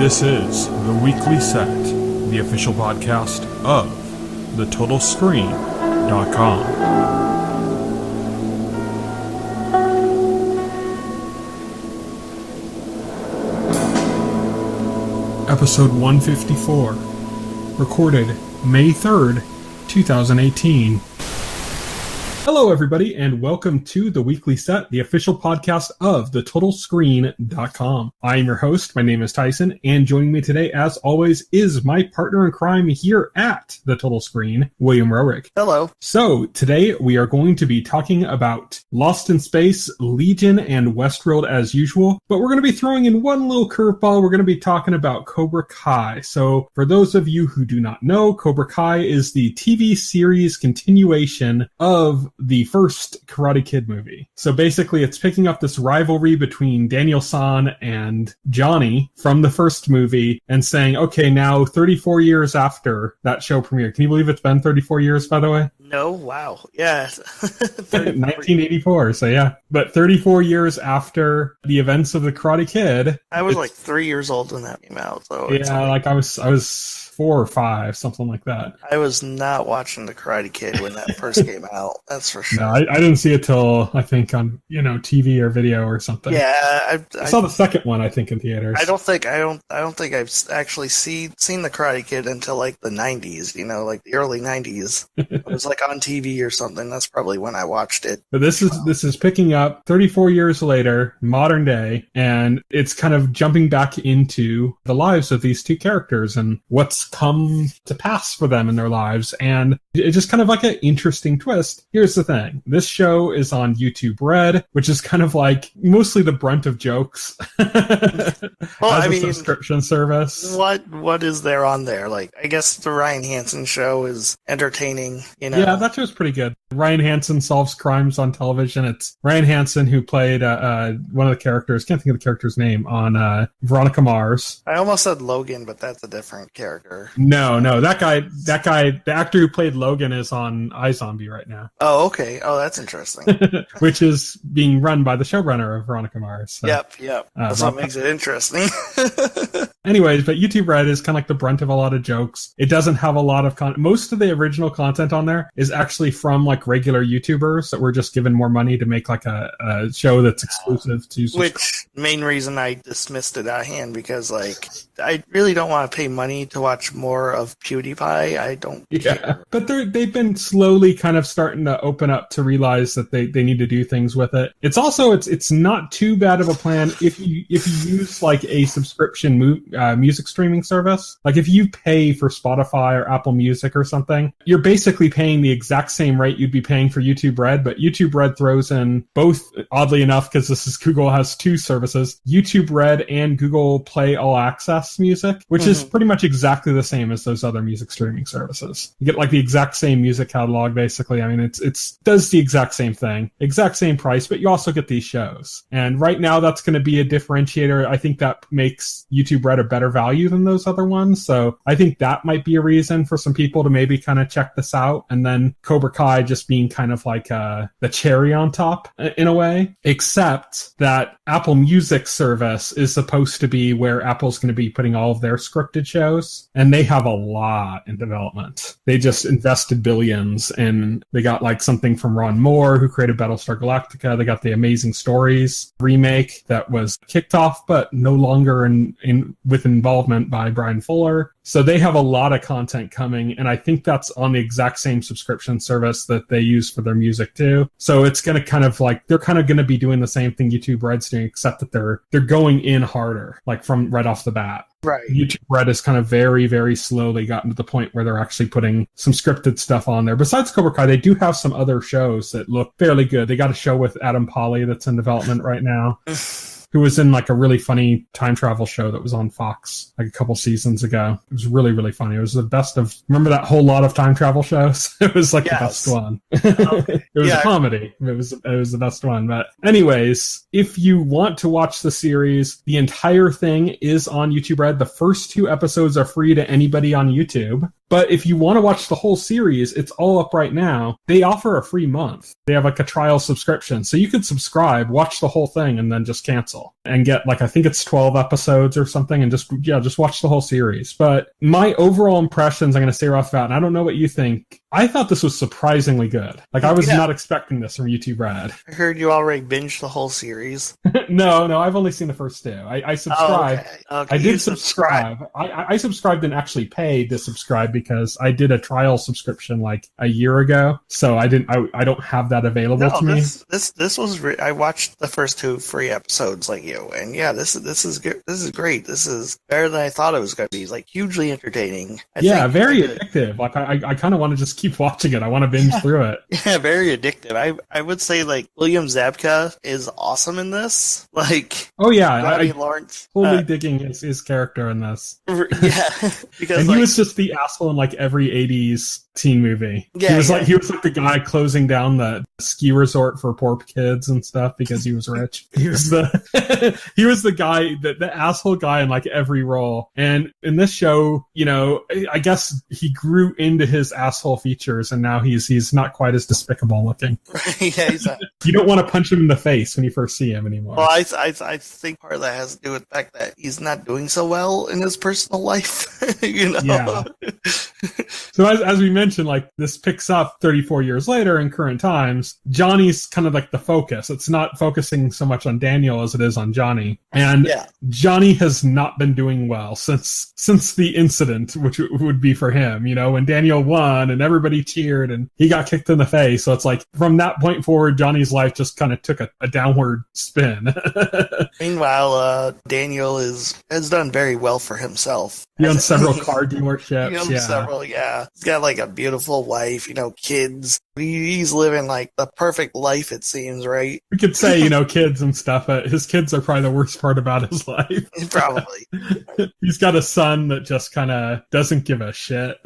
This is The Weekly Set, the official podcast of TheTotalScreen.com. Episode 154, recorded May 3rd, 2018. Hello, everybody, and welcome to The Weekly Set, the official podcast of TheTotalScreen.com. I am your host. My name is Tyson, and joining me today, as always, is my partner in crime here at The Total Screen, William Rohrig. Hello. So, today we are going to be talking about Lost in Space, Legion, and Westworld as usual, but we're going to be throwing in one little curveball. We're going to be talking about Cobra Kai. So, for those of you who do not know, Cobra Kai is the TV series continuation of the first Karate Kid movie. So basically it's picking up this rivalry between Daniel-san and Johnny from the first movie and saying, okay, now 34 years after that show premiered. Can you believe it's been 34 years, by the way? No, wow. Yeah. 1984, so yeah. But 34 years after the events of the Karate Kid. I was like 3 years old when that came out. So yeah, like I was 4 or 5, something like that. I was not watching The Karate Kid when that first came out. That's for sure. No, I didn't see it till, I think, on, TV or video or something. Yeah. I saw the second one, I think, in theaters. I don't think I've actually seen The Karate Kid until like the 90s, like the early 90s. It was like on TV or something. That's probably when I watched it. But this is picking up 34 years later, modern day, and it's kind of jumping back into the lives of these two characters and what's come to pass for them in their lives. And it's just kind of like an interesting twist. Here's the thing. This show is on YouTube Red, which is kind of like mostly the brunt of jokes. Well, as a subscription service. What is there on there? Like, I guess the Ryan Hansen show is entertaining, Yeah, that show's pretty good. Ryan Hansen solves crimes on television. It's Ryan Hansen who played one of the characters, can't think of the character's name, on Veronica Mars. I almost said Logan, but that's a different character. No, that guy, the actor who played Logan is on iZombie right now. Oh, okay. Oh, that's interesting. Which is being run by the showrunner of Veronica Mars. So, yep. That's what makes it interesting. Anyways, but YouTube Red is kind of like the brunt of a lot of jokes. It doesn't have a lot of most of the original content on there is actually from like regular YouTubers that were just given more money to make like a show that's exclusive to which main reason I dismissed it out of hand, because like I really don't want to pay money to watch more of PewDiePie. I don't care. But they've been slowly kind of starting to open up to realize that they need to do things with it. It's also it's not too bad of a plan if you use like a subscription music streaming service. Like if you pay for Spotify or Apple Music or something, you're basically paying the exact same rate you'd be paying for YouTube Red, but YouTube Red throws in both, oddly enough, because Google has two services, YouTube Red and Google Play All Access Music, which is pretty much exactly the same as those other music streaming services. You get like the exact same music catalog, basically. I mean, it's does the exact same thing, exact same price, but you also get these shows. And right now, that's going to be a differentiator. I think that makes YouTube Red a better value than those other ones. So I think that might be a reason for some people to maybe kind of check this out. And then Cobra Kai just being kind of like the cherry on top in a way, except that Apple Music service is supposed to be where Apple's going to be putting all of their scripted shows, and they have a lot in development. They just invested billions, and they got like something from Ron Moore, who created Battlestar Galactica. They got the Amazing Stories remake that was kicked off, but no longer with involvement by Brian Fuller. So they have a lot of content coming, and I think that's on the exact same subscription service that they use for their music too. So it's going to kind of like, they're kind of going to be doing the same thing YouTube Red's doing, except that they're going in harder, like from right off the bat. Right. YouTube Red has kind of very, very slowly gotten to the point where they're actually putting some scripted stuff on there. Besides Cobra Kai, they do have some other shows that look fairly good. They got a show with Adam Pally that's in development right now. Who was in like a really funny time travel show that was on Fox like a couple seasons ago. It was really, really funny. It was the best of, remember that whole lot of time travel shows? It was like the best one. It was a comedy. It was the best one. But anyways, if you want to watch the series, the entire thing is on YouTube Red. The first 2 episodes are free to anybody on YouTube. But if you want to watch the whole series, it's all up right now. They offer a free month. They have like a trial subscription. So you could subscribe, watch the whole thing, and then just cancel. And get like, I think it's 12 episodes or something, and just watch the whole series. But my overall impressions, I'm going to say right off the bat, and I don't know what you think. I thought this was surprisingly good. Like, I was not expecting this from you two, Brad. I heard you already binged the whole series. No, I've only seen the first two. I subscribed. Oh, okay. I did subscribe. I subscribed and actually paid to subscribe because I did a trial subscription like a year ago. So I don't have that available to me. This was I watched the first 2 free episodes like you, and yeah, this is good. This is great. This is better than I thought it was going to be. Like, hugely entertaining. Very addictive. Like, I kind of want to just keep watching it. I want to binge through it. Yeah, very addictive. I would say, like, William Zabka is awesome in this. Like, oh yeah, Johnny Lawrence totally digging his character in this. Yeah, because and he was just the asshole in like every 80s teen movie. Yeah, he was like the guy closing down the ski resort for poor kids and stuff because he was rich. He was the guy, the asshole guy in like every role. And in this show, you know, I guess he grew into his asshole features, and now he's not quite as despicable looking. Yeah, you don't want to punch him in the face when you first see him anymore. Well, I think part of that has to do with the fact that he's not doing so well in his personal life. You know. Yeah. So as we mentioned, like, this picks up 34 years later in current times. Johnny's kind of like the focus. It's not focusing so much on Daniel as it is on Johnny. And Johnny has not been doing well since the incident, which would be for him, you know, when Daniel won and everybody cheered and he got kicked in the face. So it's like from that point forward, Johnny's life just kind of took a downward spin. Meanwhile, Daniel has done very well for himself. He owns several car dealerships. He owns several, He's got like a beautiful wife, you know, kids. He's living like the perfect life, it seems, right? We could say, you know, kids and stuff, but his kids are probably the worst part about his life. Probably. He's got a son that just kind of doesn't give a shit.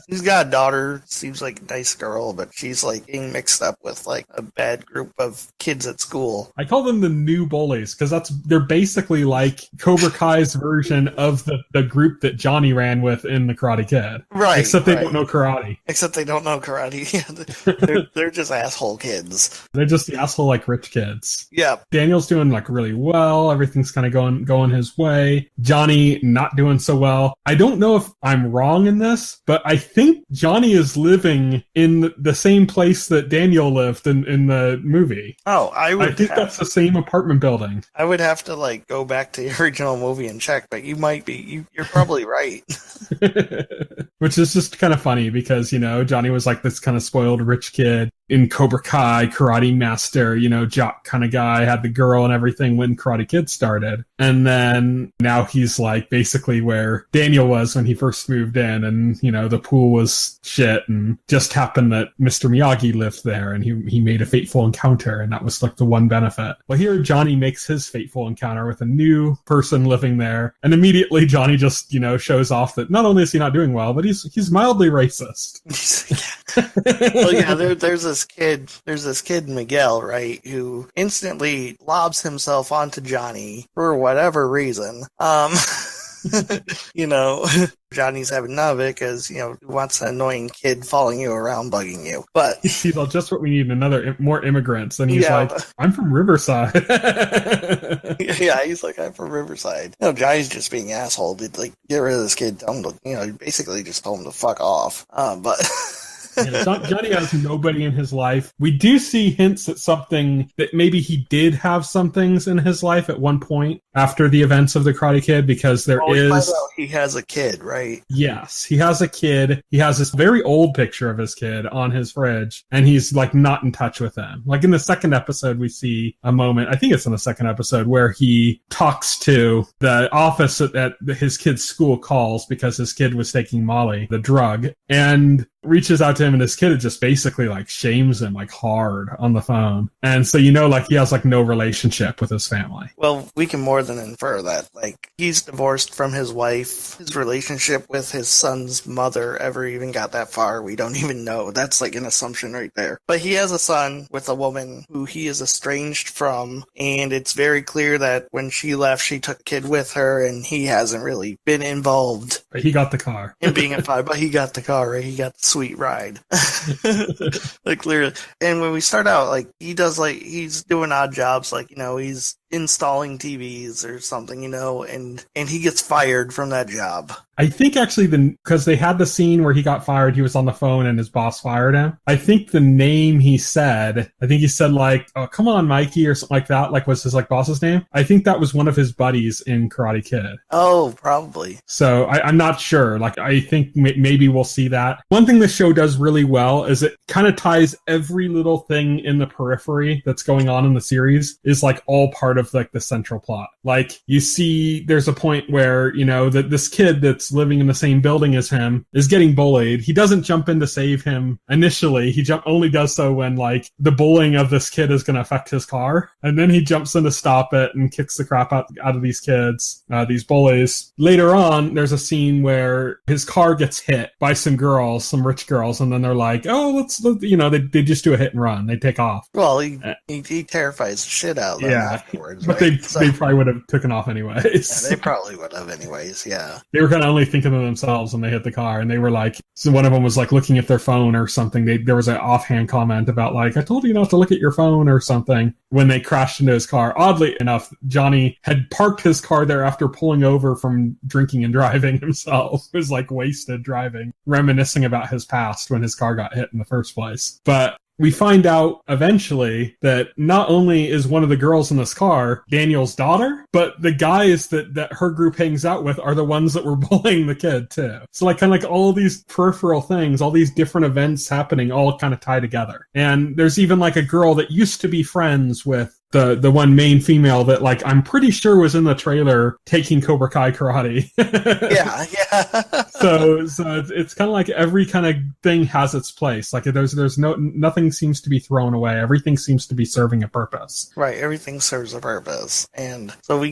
He's got a daughter, seems like a nice girl, but she's like getting mixed up with like a bad group of kids at school. I call them the new bullies because they're basically like Cobra Kai's version of the group that Johnny ran with in The Karate Kid. Right. Except they don't know karate. Except they don't know karate. they're just asshole kids. They're just the asshole, like, rich kids. Yeah. Daniel's doing like really well. Everything's kind of going his way. Johnny not doing so well. I don't know if I'm wrong in this, but I think Johnny is living in the same place that Daniel lived in the movie. Oh, I think that's the same apartment building. I would have to like go back to the original movie and check, but you might be. You're probably right. Which is just kind of funny because, you know, Johnny was like this kind of spoiled rich kid in Cobra Kai, karate master, you know, jock kind of guy, had the girl and everything when Karate Kid started. And then now he's like basically where Daniel was when he first moved in, and, you know, the pool was shit, and just happened that Mr. Miyagi lived there and he made a fateful encounter, and that was like the one benefit. Well, here Johnny makes his fateful encounter with a new person living there, and immediately Johnny just, you know, shows off that not only is he not doing well, but he's mildly racist. Well, yeah, there's this kid Miguel, right, who instantly lobs himself onto Johnny for whatever reason. You know, Johnny's having none of it because, you know, he wants an annoying kid following you around, bugging you. But he's all, just what we need, more immigrants. And he's like, I'm from Riverside. Yeah, he's like, I'm from Riverside. No, Johnny's just being an asshole. He'd, like, get rid of this kid, tell him to, you know, basically just told him to fuck off. But Yeah, Johnny has nobody in his life. We do see hints at something that maybe he did have some things in his life at one point after the events of the Karate Kid, because he has a kid, right? Yes, he has a kid. He has this very old picture of his kid on his fridge, and he's like not in touch with him. Like in the second episode, we see a moment, I think it's in the second episode, where he talks to the office at his kid's school, calls because his kid was taking Molly, the drug, and reaches out to him, and this kid just basically like shames him like hard on the phone. And so, you know, like he has like no relationship with his family. Well, we can more than infer that. Like, he's divorced from his wife. His relationship with his son's mother ever even got that far, we don't even know. That's like an assumption right there. But he has a son with a woman who he is estranged from, and it's very clear that when she left, she took the kid with her, and he hasn't really been involved. But he got the car. In being involved, but he got the car, right? He got the sweet ride. Like, clearly. And when we start out, like, he's doing odd jobs, like, you know, he's installing TVs or something, you know, and he gets fired from that job. I think actually because they had the scene where he got fired, he was on the phone and his boss fired him. I think the name he said like, "Oh, come on, Mikey," or something like that, like was his like boss's name. I think that was one of his buddies in Karate Kid. Oh, probably. So I'm not sure. Like, I think maybe we'll see that. One thing the show does really well is it kind of ties every little thing in the periphery that's going on in the series is like all part of like the central plot. Like, you see there's a point where, you know, that this kid that's living in the same building as him is getting bullied. He doesn't jump in to save him initially. He only does so when like the bullying of this kid is going to affect his car. And then he jumps in to stop it and kicks the crap out of these kids, these bullies. Later on, there's a scene where his car gets hit by some rich girls. And then they're like, oh, let's you know, they just do a hit and run. They take off. Well, he terrifies the shit out of them afterwards. But right? they probably would have taken off anyways. Yeah, they probably would have anyways, yeah. They were kind of only thinking of themselves when they hit the car, and they were like, so one of them was like looking at their phone or something. There was an offhand comment about like, I told you not to look at your phone or something when they crashed into his car. Oddly enough, Johnny had parked his car there after pulling over from drinking and driving himself. It was like wasted driving, reminiscing about his past when his car got hit in the first place. But we find out eventually that not only is one of the girls in this car Daniel's daughter, but the guys that her group hangs out with are the ones that were bullying the kid too. So like kind of like all these peripheral things, all these different events happening all kind of tie together. And there's even like a girl that used to be friends with the one main female that like I'm pretty sure was in the trailer taking Cobra Kai karate. Yeah. So it's kind of like every kind of thing has its place. Like there's nothing seems to be thrown away. Everything seems to be serving a purpose. Right, everything serves a purpose. And so we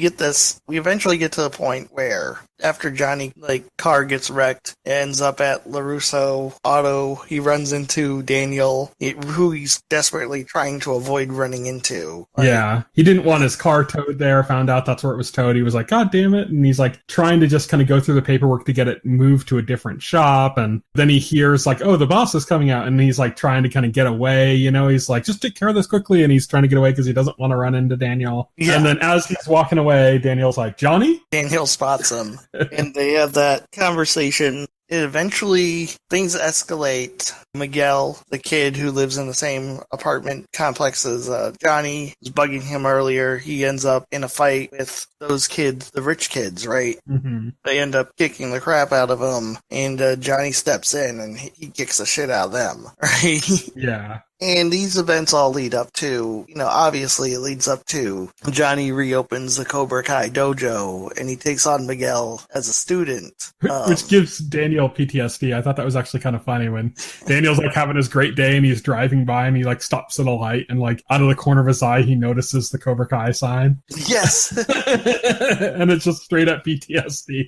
eventually get to the point where after Johnny car gets wrecked, ends up at LaRusso Auto, he runs into Daniel, who he's desperately trying to avoid running into. Yeah, he didn't want his car towed there, found out that's where it was towed. He was like, God damn it. And he's like trying to just kind of go through the paperwork to get it moved to a different shop. And then he hears like, oh, the boss is coming out. And he's like trying to kind of get away. You know, he's like, just take care of this quickly. And he's trying to get away because he doesn't want to run into Daniel. Yeah. And then as he's walking away, Daniel's like, Johnny? Daniel spots him. And they have that conversation. Eventually, things escalate. Miguel, the kid who lives in the same apartment complex as Johnny, was bugging him earlier. He ends up in a fight with those kids, the rich kids, right? Mm-hmm. They end up kicking the crap out of him, and Johnny steps in and he kicks the shit out of them, right? Yeah. And these events all lead up to, obviously it leads up to Johnny reopens the Cobra Kai dojo and he takes on Miguel as a student. Which gives Daniel PTSD. I thought that was actually kind of funny when Daniel's like having his great day and he's driving by and he like stops at a light and like out of the corner of his eye he notices the Cobra Kai sign. Yes. And it's just straight up PTSD.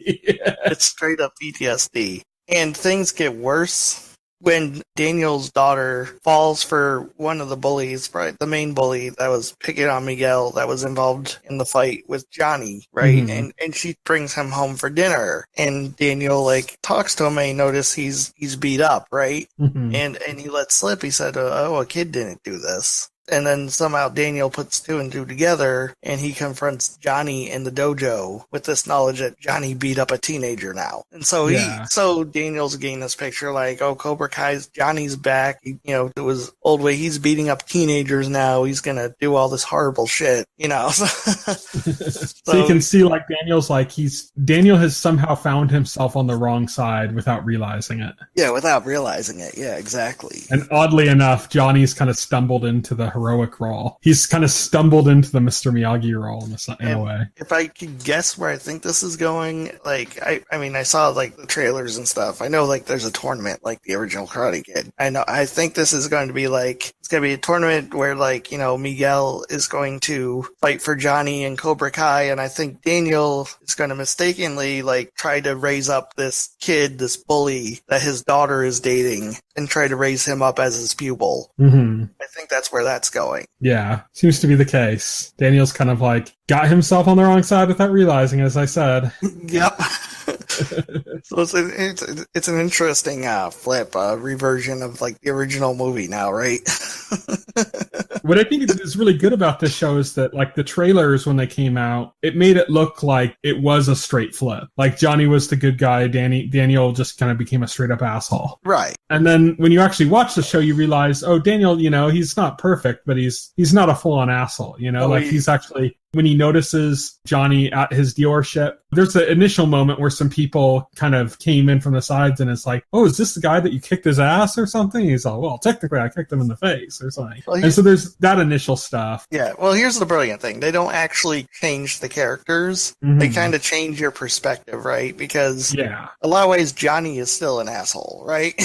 It's straight up PTSD. And things get worse when Daniel's daughter falls for one of the bullies, right? The main bully that was picking on Miguel that was involved in the fight with Johnny, right? Mm-hmm. And she brings him home for dinner. And Daniel talks to him and he notices he's beat up, right? Mm-hmm. And he lets slip. He said, oh, a kid didn't do this. And then somehow Daniel puts two and two together and he confronts Johnny in the dojo with this knowledge that Johnny beat up a teenager now. And so so Daniel's getting this picture like, oh, Cobra Kai's Johnny's back. It was old way. He's beating up teenagers now. He's going to do all this horrible shit, So you can see Daniel has somehow found himself on the wrong side without realizing it. Yeah, without realizing it. Yeah, exactly. And oddly enough, Johnny's kind of stumbled into the heroic role. He's kind of stumbled into the Mr. Miyagi role in a way. If I could guess where I think this is going, like, I mean, I saw, like, the trailers and stuff. I know, like, there's a tournament, like the original Karate Kid. I think this is going to be, like, it's going to be a tournament where, like, you know, Miguel is going to fight for Johnny and Cobra Kai, and I think Daniel is going to mistakenly, like, try to raise up this kid, this bully that his daughter is dating, and try to raise him up as his pupil. Mm-hmm. I think that's where that's going. Yeah, seems to be the case. Daniel's kind of like got himself on the wrong side without realizing, as I said. Yep. So it's an interesting flip, reversion of like the original movie now, right? What I think is really good about this show is that, like, the trailers, when they came out, it made it look like it was a straight flip. Like, Johnny was the good guy, Daniel just kind of became a straight up asshole. Right. And then when you actually watch the show, you realize, oh, Daniel, you know, he's not perfect, but he's not a full on asshole, you know, he's actually, when he notices Johnny at his dealership, there's an initial moment where some people kind of came in from the sides and it's like, oh, is this the guy that you kicked his ass or something? He's like, well, technically I kicked him in the face or something. Well, and so there's that initial stuff. Yeah, well, here's the brilliant thing. They don't actually change the characters. Mm-hmm. They kind of change your perspective, right? Because a lot of ways, Johnny is still an asshole, right?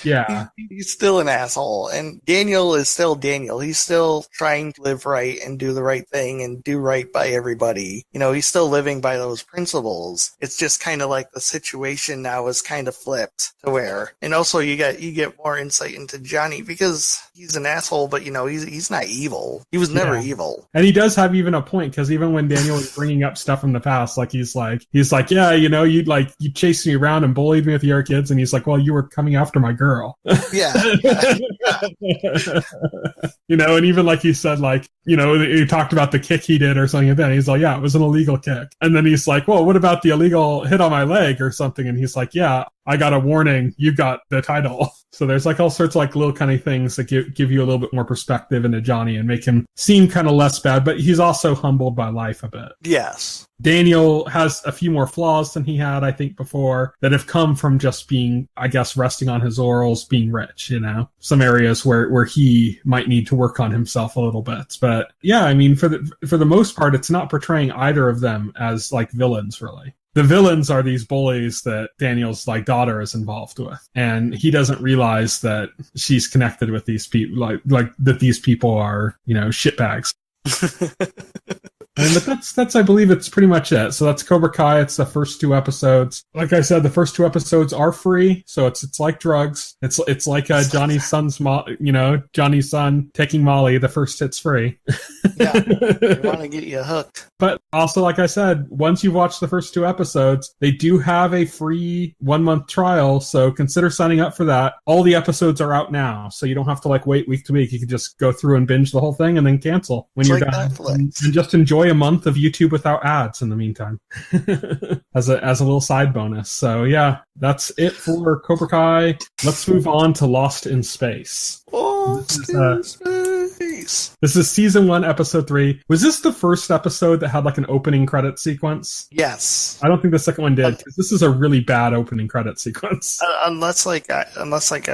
Yeah. He's still an asshole. And Daniel is still Daniel. He's still trying to live right and do the right thing and do right by everybody. You know, he's still living by those principles. It's just kind of like the situation now is kind of flipped to where, and also you get more insight into Johnny because he's an asshole, but you know, he's not evil. He was never evil. And he does have even a point, because even when Daniel was bringing up stuff from the past, like he's like, yeah, you know, you chased me around and bullied me with your kids, and he's like, well, you were coming after my girl. Yeah. You know, and even like he said, like, you know, he talked about the kick he did or something like that. He's like, yeah, it was an illegal kick. And then he's like, well, what about the illegal hit on my leg or something? And he's like, yeah, I got a warning. You got the title. So there's like all sorts of like little kind of things that give you a little bit more perspective into Johnny and make him seem kind of less bad, but he's also humbled by life a bit. Yes. Daniel has a few more flaws than he had, I think, before, that have come from just being, I guess, resting on his laurels, being rich, you know? Some areas where he might need to work on himself a little bit. But yeah, I mean, for the most part, it's not portraying either of them as like villains, really. The villains are these bullies that Daniel's like daughter is involved with, and he doesn't realize that she's connected with these people, like that these people are, you know, shitbags. But that's I believe it's pretty much it. So that's Cobra Kai. It's the first 2 episodes. Like I said, the first 2 episodes are free, so it's like drugs. It's like Johnny's Johnny's son taking Molly. The first hit's free. Yeah, they want to get you hooked. But also, like I said, once you've watched the first 2 episodes, they do have a free 1-month trial, so consider signing up for that. All the episodes are out now, so you don't have to like wait week to week. You can just go through and binge the whole thing and then cancel when you're done, and just enjoy a month of YouTube without ads in the meantime, as a little side bonus. So yeah, that's it for Cobra Kai. Let's move on to Lost in Space. This is season 1, episode 3. Was this the first episode that had like an opening credit sequence? Yes. I don't think the second one did, because this is a really bad opening credit sequence. Unless I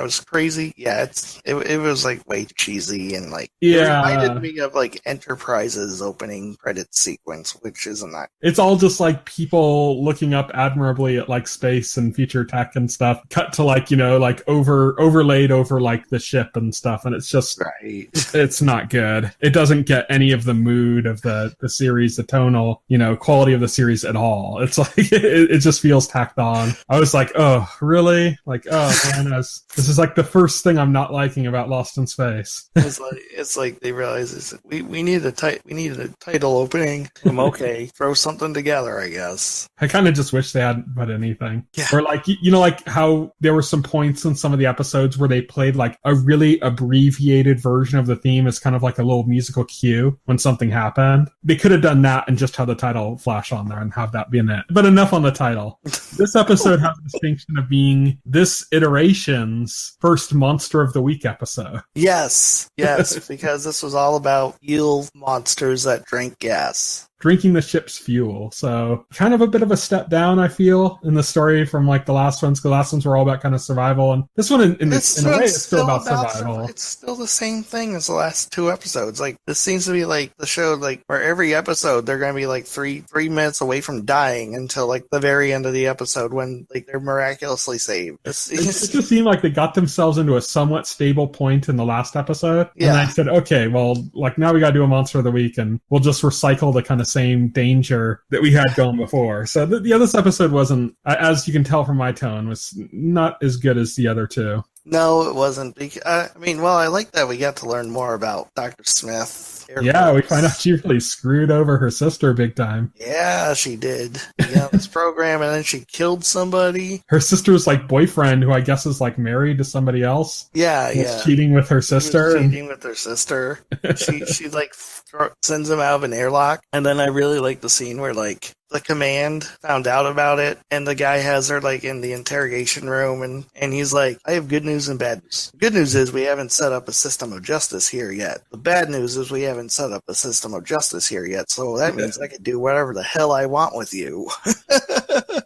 was crazy. Yeah, it was like way cheesy and like it reminded me of like Enterprise's opening credit sequence, which isn't that. It's all just like people looking up admirably at like space and future tech and stuff, cut to like, you know, like overlaid over like the ship and stuff, and it's just right. It's not good. It doesn't get any of the mood of the series, the tonal, you know, quality of the series at all. It's like it just feels tacked on. I was like, oh, really? Like, oh man, this is like the first thing I'm not liking about Lost in Space. It's like they realize we need a title opening. I'm okay. Throw something together, I guess. I kind of just wish they hadn't put anything. Yeah. Or like, you know, like how there were some points in some of the episodes where they played like a really abbreviated version of the theme as kind of like a little musical cue when something happened. They could have done that and just have the title flash on there and have that be in it. But enough on the title. This episode has the distinction of being this iteration's first Monster of the Week episode. Yes, because this was all about eel monsters that drank gas. drinking the ship's fuel. So kind of a bit of a step down, I feel, in the story from like the last ones, because the last ones were all about kind of survival, and this one in a way is still about survival. It's still the same thing as the last 2 episodes. Like, this seems to be like the show, like, where every episode they're going to be like 3 minutes away from dying until like the very end of the episode when like they're miraculously saved. It just seemed like they got themselves into a somewhat stable point in the last episode. Yeah. And I said, okay, well, like now we got to do a monster of the week, and we'll just recycle the kind of same danger that we had going before. So this episode wasn't, as you can tell from my tone, was not as good as the other 2. No, it wasn't. I like that we got to learn more about Dr. Smith. Yeah, we find out she really screwed over her sister big time. Yeah, she did. Yeah, this program, and then she killed somebody. Her sister's like boyfriend, who I guess is like married to somebody else. Yeah. Cheating with her sister. She like sends him out of an airlock, and then I really like the scene where like the command found out about it, and the guy has her like in the interrogation room, and he's like, I have good news and bad news. The good news is we haven't set up a system of justice here yet. The bad news is we haven't set up a system of justice here yet, so that means I can do whatever the hell I want with you.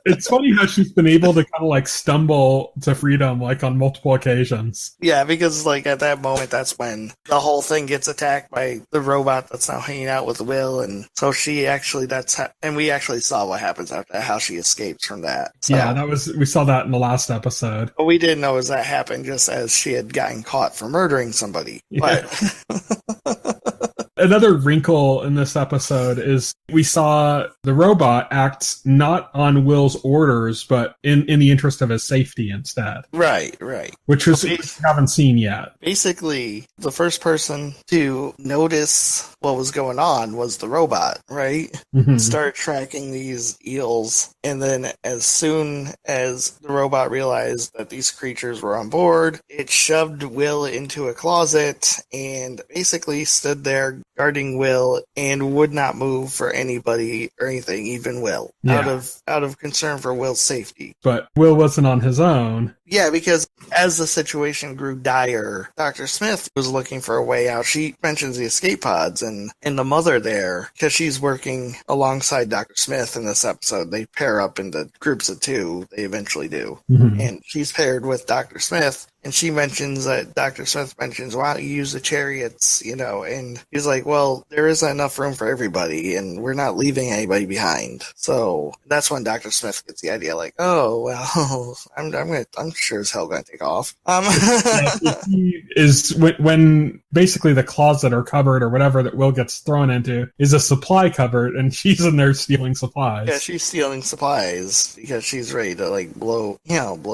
It's funny how she's been able to kind of like stumble to freedom like on multiple occasions. Yeah, because like at that moment, that's when the whole thing gets attacked by the robot that's now hanging out with Will, and so she actually and we actually saw what happens after that, how she escapes from that. So, yeah, we saw that in the last episode. What we didn't know is that happened just as she had gotten caught for murdering somebody. Yeah. But another wrinkle in this episode is we saw the robot act not on Will's orders, but in the interest of his safety instead. Right. Which we haven't seen yet. Basically, the first person to notice what was going on was the robot, right? Mm-hmm. Started tracking these eels, and then as soon as the robot realized that these creatures were on board, it shoved Will into a closet and basically stood there guarding Will and would not move for anybody or anything, even Will, out of concern for Will's safety. But Will wasn't on his own. Yeah, because as the situation grew dire, Dr. Smith was looking for a way out. She mentions the escape pods and the mother there, because she's working alongside Dr. Smith in this episode. They pair up into groups of 2. They eventually do. Mm-hmm. And she's paired with Dr. Smith. And she mentions that Dr. Smith mentions, why don't you use the chariots, and he's like, well, there isn't enough room for everybody, and we're not leaving anybody behind. So that's when Dr. Smith gets the idea, like, oh, well, I'm sure as hell gonna take off. He is when basically the closet or cupboard or whatever that Will gets thrown into is a supply cupboard, and she's in there stealing supplies. Yeah, she's stealing supplies because she's ready to like blow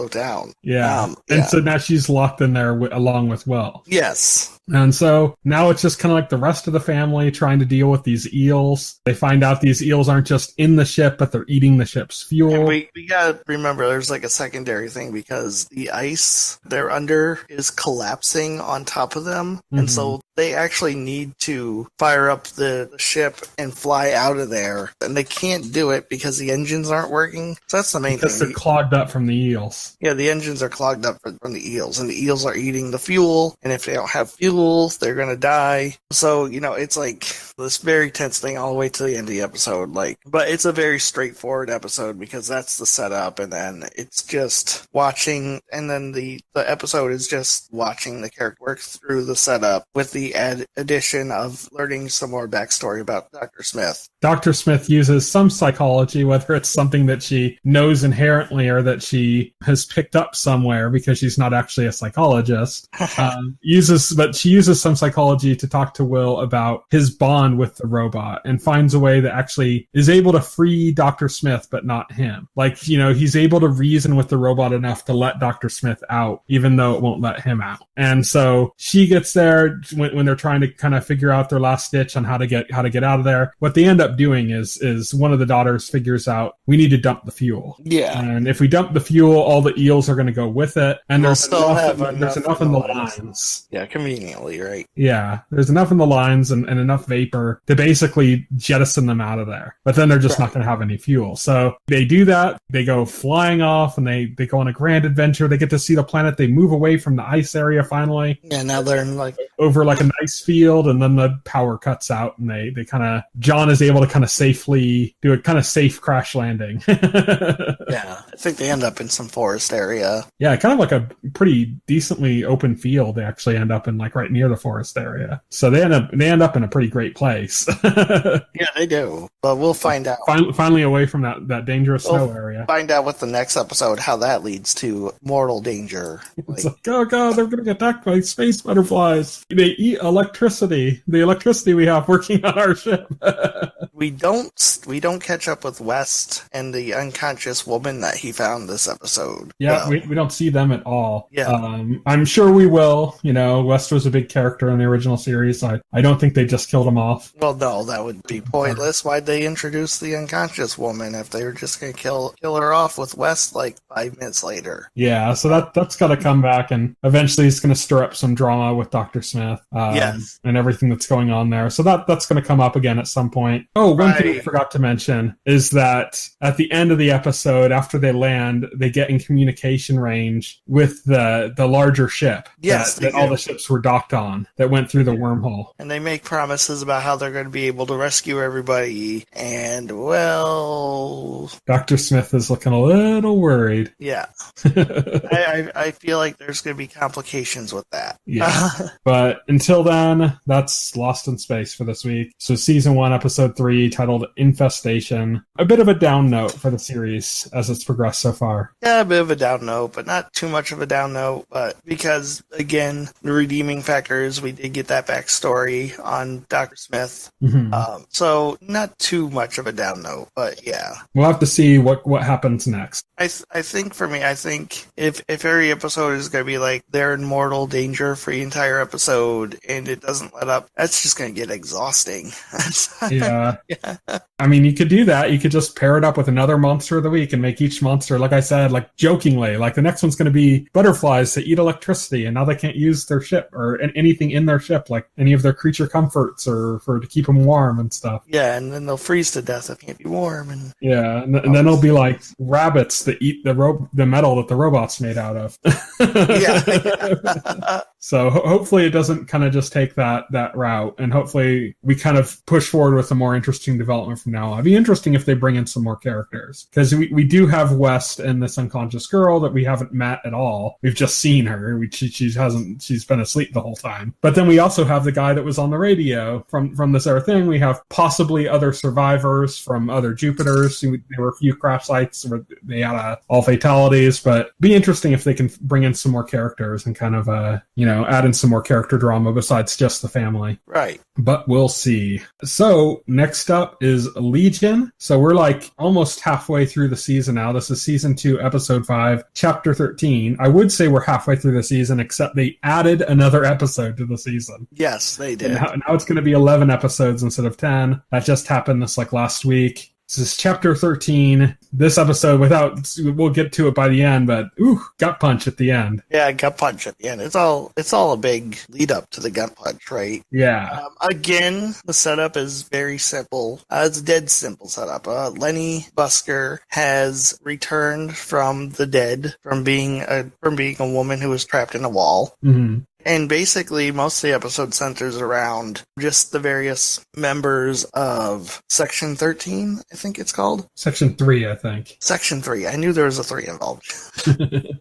down. Yeah, and so now she's locked in there along with Will. Yes. And so now it's just kind of like the rest of the family trying to deal with these eels. They find out these eels aren't just in the ship, but they're eating the ship's fuel. And we gotta remember there's like a secondary thing because the ice they're under is collapsing on top of them. Mm-hmm. And so they actually need to fire up the ship and fly out of there. And they can't do it because the engines aren't working. So that's the main thing. Because they're clogged up from the eels. Yeah, the engines are clogged up from the eels. And the eels are eating the fuel. And if they don't have fuel, they're going to die. So, it's like this very tense thing all the way to the end of the episode. But it's a very straightforward episode because that's the setup. And then it's just watching. And then the episode is just watching the character work through the setup with the addition of learning some more backstory about Dr. Smith. Dr. Smith uses some psychology, whether it's something that she knows inherently or that she has picked up somewhere because she's not actually a psychologist. But she uses some psychology to talk to Will about his bond with the robot and finds a way that actually is able to free Dr. Smith, but not him. He's able to reason with the robot enough to let Dr. Smith out, even though it won't let him out. And so she gets there when they're trying to kind of figure out their last stitch on how to get out of there. What they end up doing is one of the daughters figures out we need to dump the fuel. Yeah. And if we dump the fuel, all the eels are going to go with it. And there's enough in the lines. Yeah, conveniently, right? Yeah, there's enough in the lines and enough vapor to basically jettison them out of there. But then they're just not going to have any fuel. So they do that. They go flying off and they go on a grand adventure. They get to see the planet. They move away from the ice area finally. Yeah, now they're in over like a nice field, and then the power cuts out, and they kind of, John is able to kind of safely do a kind of safe crash landing. Yeah, I think they end up in some forest area. Yeah, kind of like a pretty decently open field. They actually end up in like right near the forest area, so they end up in a pretty great place. Yeah, they do, but we'll find out. Finally away from that dangerous snow area. Find out with the next episode how that leads to mortal danger. It's like, oh god, they're going to get attacked by space butterflies. They eat electricity. The electricity we have working on our ship. We don't catch up with West and the unconscious woman that he found this episode. Yeah, we don't see them at all. Yeah. I'm sure we will. You know, West was a big character in the original series. I don't think they just killed him off. Well, no, that would be pointless. Why'd they introduce the unconscious woman if they were just going to kill her off with West like 5 minutes later? Yeah, so that's got to come back, and eventually it's going to stir up some drama with Dr. Smith. Yes. And everything that's going on there. So that's going to come up again at some point. Oh, one thing I forgot to mention is that at the end of the episode, after they land, they get in communication range with the larger ship. Yes, that all the ships were docked on that went through the wormhole. And they make promises about how they're going to be able to rescue everybody. And, well... Dr. Smith is looking a little worried. Yeah. I feel like there's going to be complications with that. Yeah. But until then, that's Lost in Space for this week. So season 1, episode 3, titled Infestation. A bit of a down note for the series as it's progressed so far. Yeah, a bit of a down note, but not too much of a down note. But because, again, the redeeming factor is we did get that backstory on Dr. Smith. Mm-hmm. So not too much of a down note, but yeah. We'll have to see what happens next. I think for me, I think if every episode is going to be like they're in mortal danger for the entire episode and it doesn't let up, that's just going to get exhausting. Yeah. Yeah. I mean, you could do that. You could just pair it up with another monster of the week and make each monster, like I said, like jokingly, like the next one's going to be butterflies that eat electricity, and now they can't use their ship or anything in their ship, like any of their creature comforts or to keep them warm and stuff. Yeah, and then they'll freeze to death if they can't be warm. And yeah, and then it'll be like rabbits that eat the metal that the robot's made out of. Yeah. So hopefully it doesn't kind of just take that route, and hopefully we kind of push forward with a more interesting development from now on. It'd be interesting if they bring in some more characters, because we do have West and this unconscious girl that we haven't met at all. We've just seen her. She's been asleep the whole time. But then we also have the guy that was on the radio from this other thing. We have possibly other survivors from other Jupiters. There were a few crash sites where they had all fatalities, but it'd be interesting if they can bring in some more characters and kind of add in some more character drama besides just the family. Right. But we'll see. So next up is Legion. So we're like almost halfway through the season now. This is season 2, episode 5, chapter 13. I would say we're halfway through the season, except they added another episode to the season. Yes, they did. And now it's going to be 11 episodes instead of 10. That just happened this last week. This is chapter 13. This episode, we'll get to it by the end, but gut punch at the end. Yeah, gut punch at the end. It's all a big lead up to the gut punch, right? Yeah. Again, the setup is very simple. It's a dead simple setup. Lenny Busker has returned from the dead, from being a woman who was trapped in a wall. Mm-hmm. And basically, most of the episode centers around just the various members of Section 13, I think it's called. Section 3, I think. Section 3. I knew there was a 3 involved.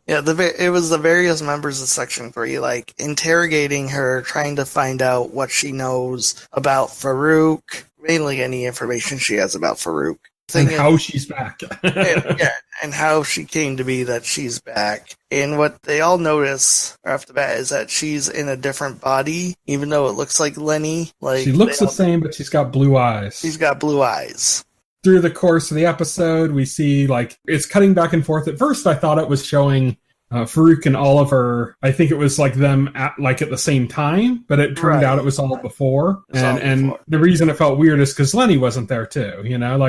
Yeah, it was the various members of Section 3, like, interrogating her, trying to find out what she knows about Farouk, mainly any information she has about Farouk. And how she's back. and how she came to be that she's back. And what they all notice off the bat is that she's in a different body, even though it looks like Lenny. Like she looks the same, but she's got blue eyes. She's got blue eyes. Through the course of the episode, we see, like, it's cutting back and forth. At first, I thought it was showing Farouk and Oliver. I think it was like them at the same time, but it turned out it was all before. And the reason it felt weird is because Lenny wasn't there too,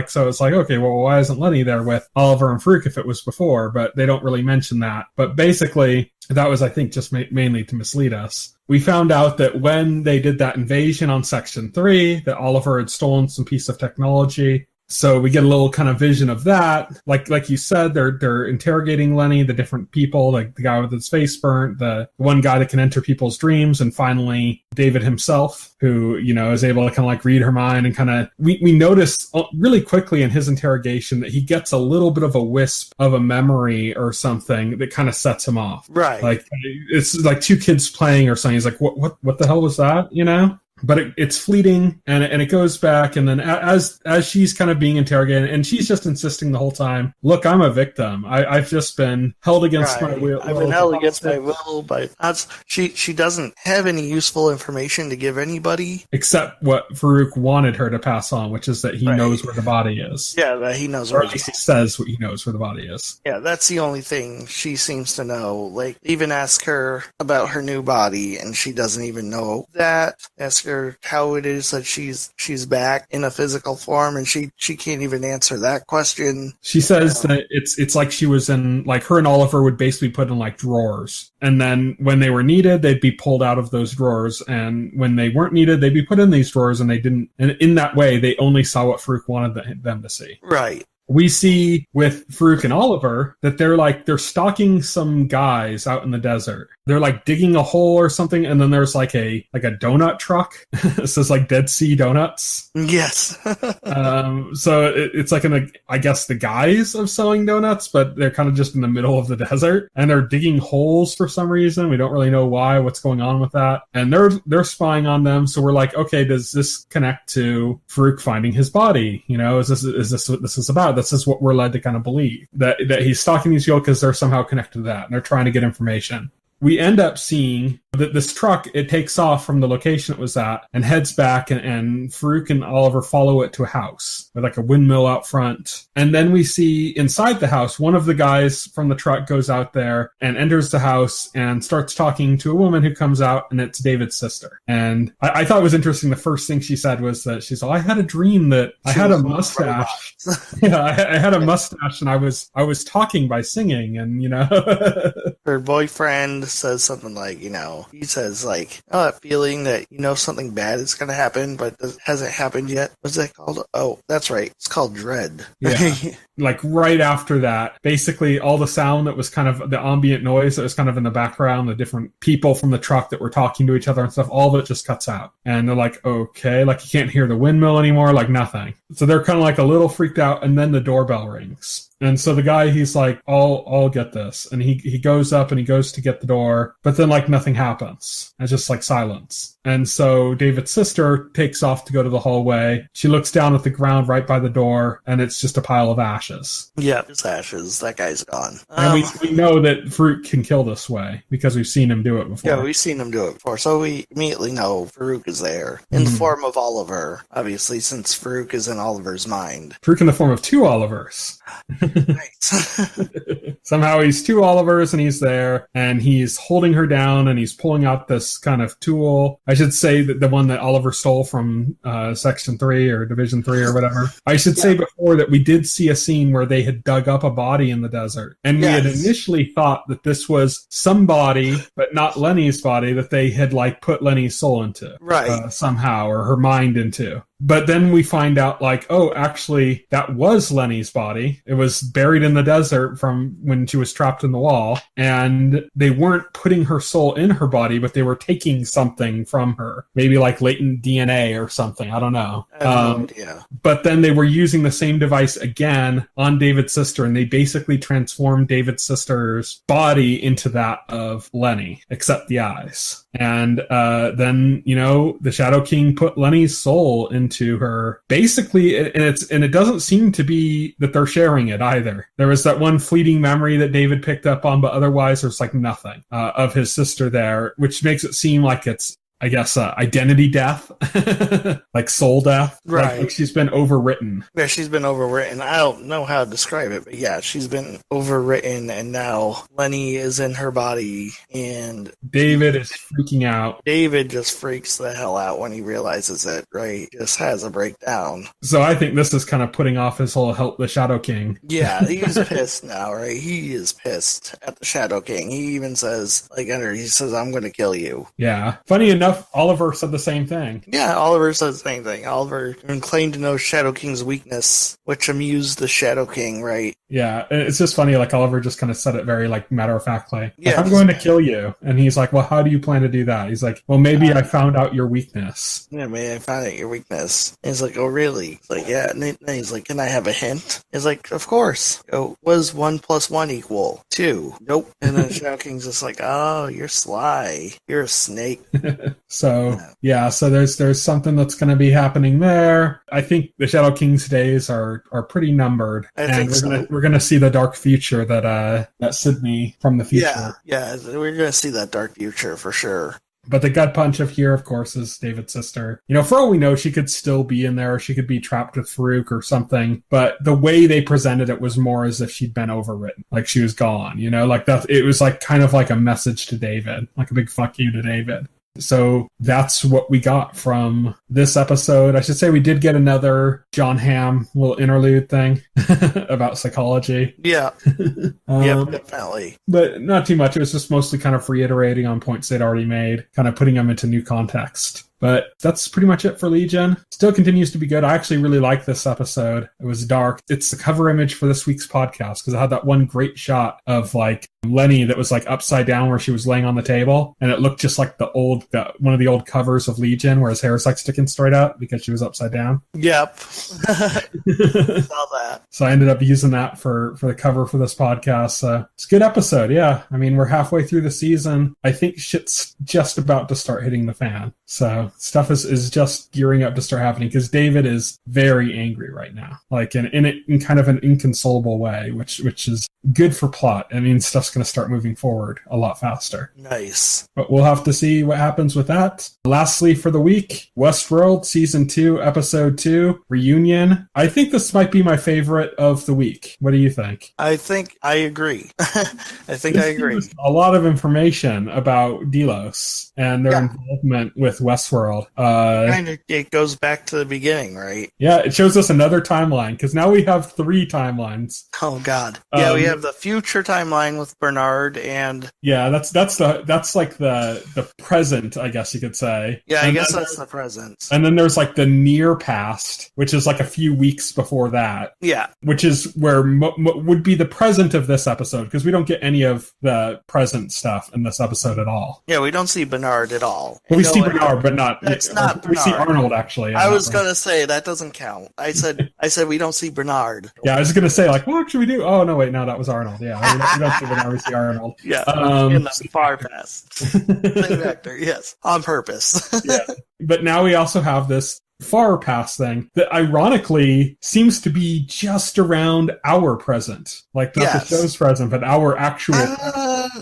so it's like, okay, well, why isn't Lenny there with Oliver and Farouk if it was before? But they don't really mention that. But basically, that was, I think, just mainly to mislead us. We found out that when they did that invasion on Section 3, that Oliver had stolen some piece of technology So we get a little kind of vision of that. Like you said, they're interrogating Lenny, the different people, like the guy with his face burnt, the one guy that can enter people's dreams, and finally David himself, who, you know, is able to kind of like read her mind and kind of, we notice really quickly in his interrogation that he gets a little bit of a wisp of a memory or something that kind of sets him off. Right. Like it's like two kids playing or something. He's like, what the hell was that? You know? But it's fleeting, and it goes back, and then as she's kind of being interrogated, and she's just insisting the whole time, look, I'm a victim. I've just been held against my will. I've been held against my will, but she doesn't have any useful information to give anybody. Except what Farouk wanted her to pass on, which is that he knows where the body is. Yeah, that he knows or where at least he says what he knows where the body is. Yeah, that's the only thing she seems to know. Like, even ask her about her new body, and she doesn't even know that. Ask her how it is that she's back in a physical form, and she can't even answer that question. She says that it's like she was in, like, her and Oliver would basically put in like drawers, and then when they were needed they'd be pulled out of those drawers, and when they weren't needed they'd be put in these drawers, and they didn't, and in that way they only saw what Farouk wanted them to see. Right. We see with Farouk and Oliver that they're stalking some guys out in the desert. They're like digging a hole or something, and then there's like a donut truck. It says like Dead Sea Donuts. Yes. So it's like I guess the guise of selling donuts, but they're kind of just in the middle of the desert, and they're digging holes for some reason. We don't really know why, what's going on with that. And they're spying on them. So we're like, okay, does this connect to Farouk finding his body? You know, is this what this is about? This is what we're led to kind of believe, that he's stalking these people because they're somehow connected to that, and they're trying to get information. We end up seeing that this truck, it takes off from the location it was at and heads back, and Farouk and Oliver follow it to a house with like a windmill out front. And then we see inside the house, one of the guys from the truck goes out there and enters the house and starts talking to a woman who comes out, and it's David's sister. And I thought it was interesting. The first thing she said was that she's like, I had a dream that I had a mustache. Yeah, I had a mustache, and I was talking by singing, and, you know. Her boyfriend says something like, you know, he says like, oh, that feeling that you know something bad is going to happen, but it hasn't happened yet. What's that called? Oh, that's right. It's called dread. Yeah. Like right after that, basically all the sound that was kind of the ambient noise that was kind of in the background, the different people from the truck that were talking to each other and stuff, all of it just cuts out. And they're like, okay, like you can't hear the windmill anymore, like nothing. So they're kind of like a little freaked out, and then the doorbell rings. And so the guy, he's like, I'll get this. And he goes up and he goes to get the door, but then like nothing happens. It's just like silence. And so David's sister takes off to go to the hallway. She looks down at the ground right by the door, and it's just a pile of ashes. Yeah, it's ashes. That guy's gone. And we know that Farouk can kill this way because we've seen him do it before. Yeah, we've seen him do it before. So we immediately know Farouk is there in the form of Oliver, obviously, since Farouk is in Oliver's mind. Farouk in the form of two Olivers. Nice. Somehow he's two Olivers, and he's there, and he's holding her down, and he's pulling out this kind of tool. I should say that the one that Oliver stole from Section 3 or Division 3 or whatever. I should say before that we did see a scene where they had dug up a body in the desert, and we had initially thought that this was some body, but not Lenny's body, that they had like put Lenny's soul into, right? Somehow, or her mind into. But then we find out, like, oh, actually, that was Lenny's body. It was buried in the desert from when she was trapped in the wall. And they weren't putting her soul in her body, but they were taking something from her. Maybe like latent DNA or something. I don't know. But then they were using the same device again on David's sister, and they basically transformed David's sister's body into that of Lenny, except the eyes. And then, you know, the Shadow King put Lenny's soul into her, basically, and it doesn't seem to be that they're sharing it either. There was that one fleeting memory that David picked up on, but otherwise there's like nothing of his sister there, which makes it seem like it's, I guess, identity death, like soul death. Right. Like she's been overwritten. Yeah, she's been overwritten. I don't know how to describe it, but yeah, she's been overwritten, and now Lenny is in her body, and David is freaking out. David just freaks the hell out when he realizes it, right? Just has a breakdown. So I think this is kind of putting off his whole help the Shadow King. Yeah, he's pissed now, right? He is pissed at the Shadow King. He even says, like, he says, I'm going to kill you. Yeah. Funny enough, enough, Oliver said the same thing. Yeah, Oliver said the same thing. Oliver claimed to know Shadow King's weakness, which amused the Shadow King, right? Yeah, it's just funny, like, Oliver just kind of said it very, like, matter-of-factly. Yeah, like, I'm going to kill you. And he's like, well, how do you plan to do that? He's like, well, maybe I found out your weakness. Yeah, maybe I found out your weakness. And he's like, oh, really? He's like, yeah. And then he's like, can I have a hint? He's like, of course. Oh, was 1 + 1 equal 2? Nope. And then Shadow King's just like, oh, you're sly. You're a snake. So there's something that's going to be happening there. I think the Shadow King's days are pretty numbered. We're going to see the dark future that Sydney from the future. Yeah, we're going to see that dark future for sure. But the gut punch of here, of course, is David's sister. You know, for all we know, she could still be in there. She could be trapped with Farouk or something. But the way they presented it was more as if she'd been overwritten. Like she was gone, you know? Like that. It was like kind of like a message to David. Like a big fuck you to David. So that's what we got from this episode. I should say we did get another John Hamm little interlude thing about psychology. Yeah. Yeah, definitely. But not too much. It was just mostly kind of reiterating on points they'd already made, kind of putting them into new context. But that's pretty much it for Legion. Still continues to be good. I actually really like this episode. It was dark. It's the cover image for this week's podcast because it had that one great shot of like Lenny that was like upside down where she was laying on the table. And it looked just like one of the old covers of Legion where his hair is like sticking straight out because she was upside down. Yep. Saw that. So I ended up using that for the cover for this podcast. It's a good episode. Yeah. I mean, we're halfway through the season. I think shit's just about to start hitting the fan. So stuff is just gearing up to start happening because David is very angry right now, like in kind of an inconsolable way, which is good for plot. I mean, stuff's going to start moving forward a lot faster. Nice. But we'll have to see what happens with that. Lastly, for the week, Westworld Season 2, Episode 2, Reunion. I think this might be my favorite of the week. What do you think? I think I agree. I agree. A lot of information about Delos and their involvement with Westworld. It goes back to the beginning, right? Yeah, it shows us another timeline because now we have 3 timelines. Oh God! Yeah, we have the future timeline with Bernard and that's like the present, I guess you could say. Yeah, I guess that's the present. And then there's like the near past, which is like a few weeks before that. Yeah, which is where would be the present of this episode because we don't get any of the present stuff in this episode at all. Yeah, we don't see Bernard at all. Well, we see Bernard, but not. That's not Bernard. We see Arnold actually. I was gonna say that doesn't count. I said we don't see Bernard. Yeah, I was gonna say like, what should we do? Oh no, wait, no, that was Arnold. Yeah, we don't see Bernard. We see Arnold. Yeah, in the far past. Same actor, yes, on purpose. Yeah, but now we also have this far past thing that ironically seems to be just around our present. Like not the show's present, but our actual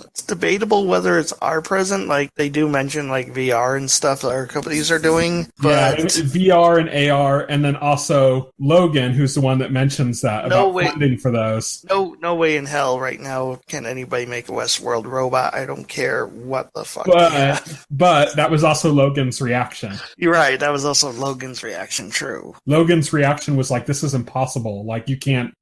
it's debatable whether it's our present. Like they do mention like VR and stuff that our companies are doing. But VR and AR, and then also Logan, who's the one that mentions that about funding for those. No way in hell right now can anybody make a Westworld robot. I don't care what the fuck. But that was also Logan's reaction. You're right. That was also Logan's reaction. True. Logan's reaction was like, this is impossible. Like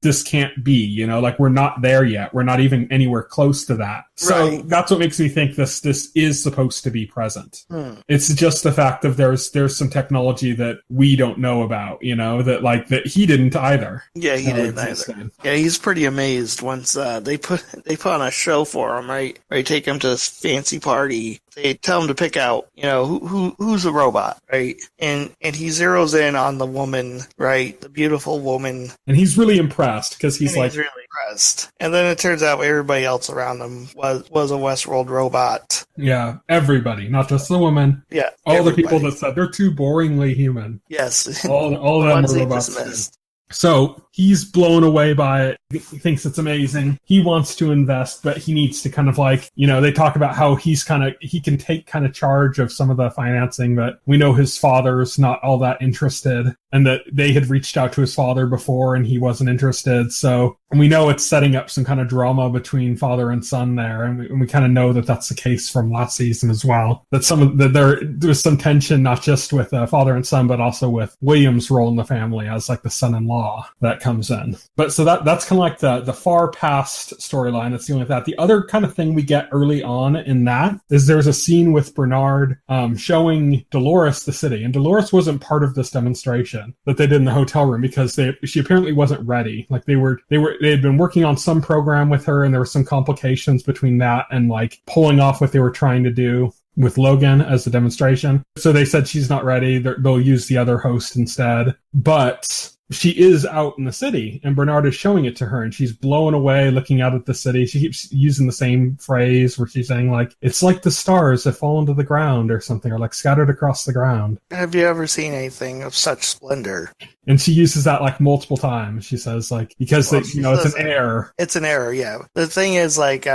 this can't be, you know, like we're not there yet. We're not even anywhere close to that. So that's what makes me think this is supposed to be present. It's just the fact of there's some technology that we don't know about, you know, that he didn't either. Yeah, he didn't either. Yeah, he's pretty amazed once they put on a show for him, right? They take him to this fancy party. They tell him to pick out, you know, who's a robot, right? And he zeroes in on the woman, right? The beautiful woman. And he's really impressed because he's really impressed. And then it turns out everybody else around him was a Westworld robot. Yeah, everybody, not just the woman. Yeah, all the people that said they're too boringly human. Yes, all of them are robots. So he's blown away by it. He thinks it's amazing. He wants to invest, but he needs to kind of like, you know, they talk about how he can take kind of charge of some of the financing, but we know his father's not all that interested, and that they had reached out to his father before and he wasn't interested. So we know it's setting up some kind of drama between father and son there. And we kind of know that that's the case from last season as well. That there's some tension, not just with father and son, but also with William's role in the family as like the son-in-law that comes in. But so that's kind of kind of like the far past storyline that's dealing with that. The other kind of thing we get early on in that is there's a scene with Bernard showing Dolores the city, and Dolores wasn't part of this demonstration that they did in the hotel room because she apparently wasn't ready. Like they had been working on some program with her, and there were some complications between that and like pulling off what they were trying to do with Logan as a demonstration. So they said she's not ready. They'll use the other host instead. But she is out in the city, and Bernard is showing it to her, and she's blown away looking out at the city. She keeps using the same phrase where she's saying, like, it's like the stars have fallen to the ground or something, or like scattered across the ground. Have you ever seen anything of such splendor? And she uses that like multiple times. She says, like, because it's an error. It's an error, yeah. The thing is, like,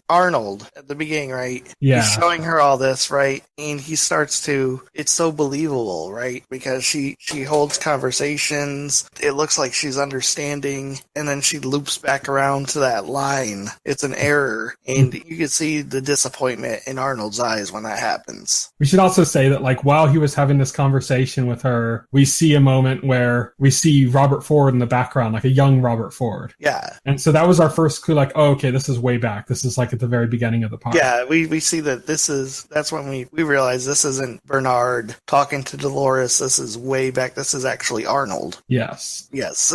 Arnold at the beginning, right? Yeah. He's showing her all this, right? And he starts to, it's so believable, right? Because she holds conversations. It looks like she's understanding, and then she loops back around to that line. It's an error, and you can see the disappointment in Arnold's eyes when that happens. We should also say that, like, while he was having this conversation with her, we see a moment where we see Robert Ford in the background, like a young Robert Ford. Yeah. And so that was our first clue, like, oh, okay, this is way back. This is like at the very beginning of the part. Yeah, we see that that's when we realize this isn't Bernard talking to Dolores. This is way back. This is actually Arnold. Yes. Yes.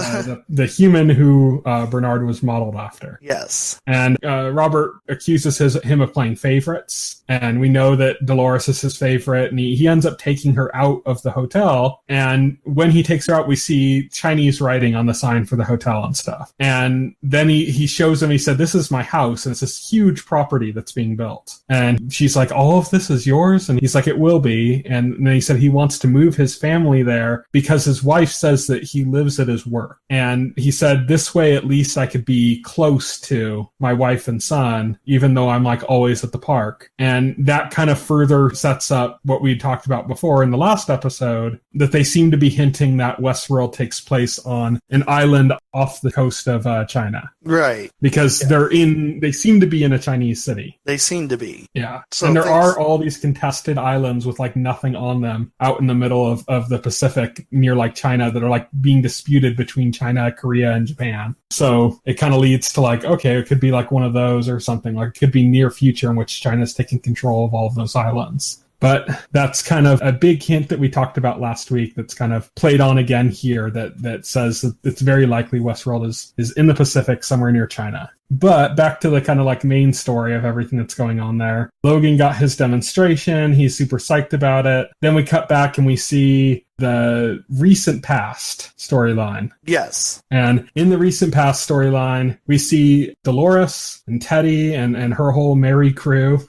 The human who Bernard was modeled after. Yes. And Robert accuses him of playing favorites. And we know that Dolores is his favorite. And he ends up taking her out of the hotel. And when he takes her out, we see Chinese writing on the sign for the hotel and stuff. And then he shows him, he said, this is my house. And it's this huge property that's being built. And she's like, all of this is yours? And he's like, it will be. And then he said he wants to move his family there because his wife says that he lives at his work. And he said, this way, at least I could be close to my wife and son, even though I'm like always at the park. And that kind of further sets up what we talked about before in the last episode, that they seem to be hinting that Westworld takes place on an island off the coast of China. Right. Because they seem to be in a Chinese city. They seem to be. Yeah. So and there are all these contested islands with like nothing on them out in the middle of the Pacific near like China that are like being disputed between China, Korea, and Japan. So it kind of leads to like, okay, it could be like one of those or something. Like it could be near future in which China's taking control of all of those islands. But that's kind of a big hint that we talked about last week that's kind of played on again here that says that it's very likely Westworld is in the Pacific somewhere near China. But back to the kind of like main story of everything that's going on there. Logan got his demonstration. He's super psyched about it. Then we cut back and we see the recent past storyline. Yes. And in the recent past storyline, we see Dolores and Teddy and her whole merry crew.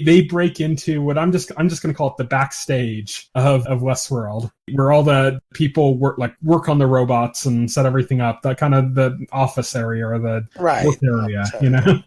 They break into what I'm just going to call it the backstage of Westworld, where all the people work on the robots and set everything up. That kind of the office area or the work area, you know.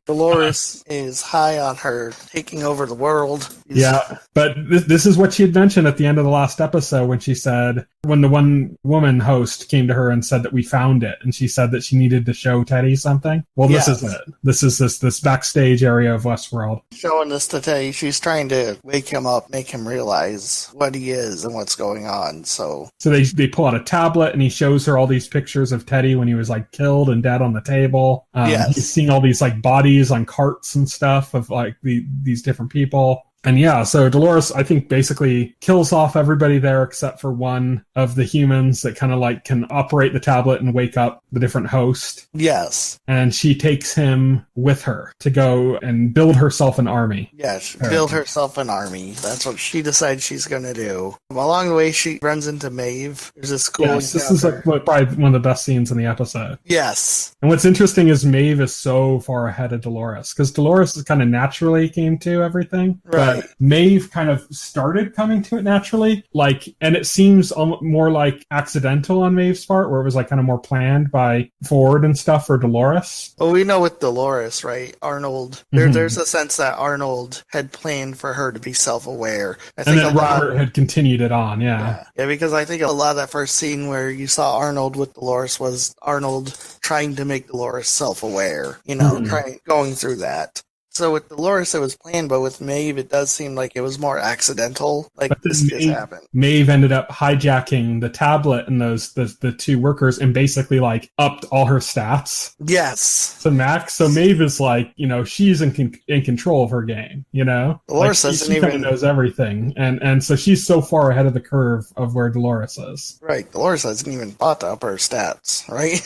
Dolores is high on her taking over the world. Yeah, but this is what she had mentioned at the end of the last episode when she said, when the one woman host came to her and said that we found it, and she said that she needed to show Teddy something. Well, this is it. This is this backstage area of Westworld. Showing this to Teddy, she's trying to wake him up, make him realize what he is and what's going on. So they pull out a tablet and he shows her all these pictures of Teddy when he was like killed and dead on the table. He's seeing all these like bodies on carts and stuff of like these different people. And yeah, so Dolores, I think, basically kills off everybody there except for one of the humans that kind of like can operate the tablet and wake up the different host. Yes. And she takes him with her to go and build herself an army. Yes, build herself an army. That's what she decides she's going to do. Along the way, she runs into Maeve. There's this cool Yes, this is like probably one of the best scenes in the episode. Yes. And what's interesting is Maeve is so far ahead of Dolores, because Dolores kind of naturally came to everything. Right. But Maeve kind of started coming to it naturally, and it seems more like accidental on Maeve's part, where it was like kind of more planned by Ford and stuff for Dolores. Well, we know with Dolores, right? Arnold, there's a sense that Arnold had planned for her to be self-aware. I think and that Robert had continued it on, yeah, because I think a lot of that first scene where you saw Arnold with Dolores was Arnold trying to make Dolores self-aware, going through that. So with Dolores, it was planned, but with Maeve, it does seem like it was more accidental. Like, But this just happened. Maeve ended up hijacking the tablet and the two workers and basically like upped all her stats Yes. to max. So Maeve is like, she's in control of her game, Dolores like, doesn't she kind even of knows everything. And so she's so far ahead of the curve of where Dolores is. Right. Dolores hasn't even thought to up her stats, right?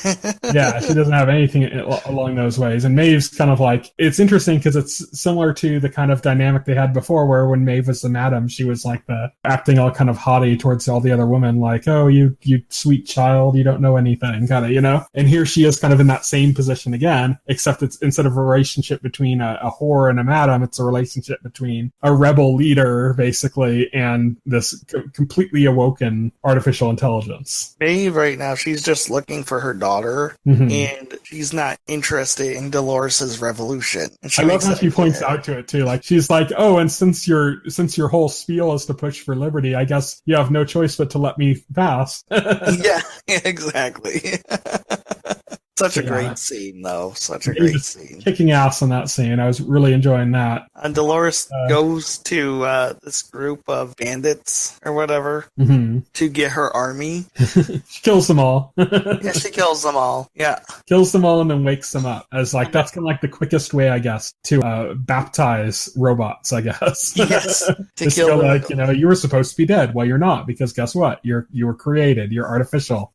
Yeah, she doesn't have anything along those ways. And Maeve's kind of like, it's interesting because it's similar to the kind of dynamic they had before where when Maeve was the madam, she was like acting all kind of haughty towards all the other women, like, oh, you sweet child, you don't know anything, kind of, And here she is kind of in that same position again, except it's instead of a relationship between a whore and a madam, it's a relationship between a rebel leader, basically, and this completely awoken artificial intelligence. Maeve right now, she's just looking for her daughter, and she's not interested in Dolores' revolution. And I love how she points out to it too. Like, she's like, oh, and since your whole spiel is to push for liberty, I guess you have no choice but to let me pass. Yeah, exactly. Such a great scene, though. Such a great scene. Kicking ass on that scene. I was really enjoying that. And Dolores goes to this group of bandits or whatever to get her army. She kills them all. Yeah, she kills them all. Yeah. Kills them all and then wakes them up. As like, that's kind of like the quickest way, I guess, to baptize robots, I guess. Yes. To kill them. Like, you were supposed to be dead. Well, you're not, because guess what? You were created. You're artificial.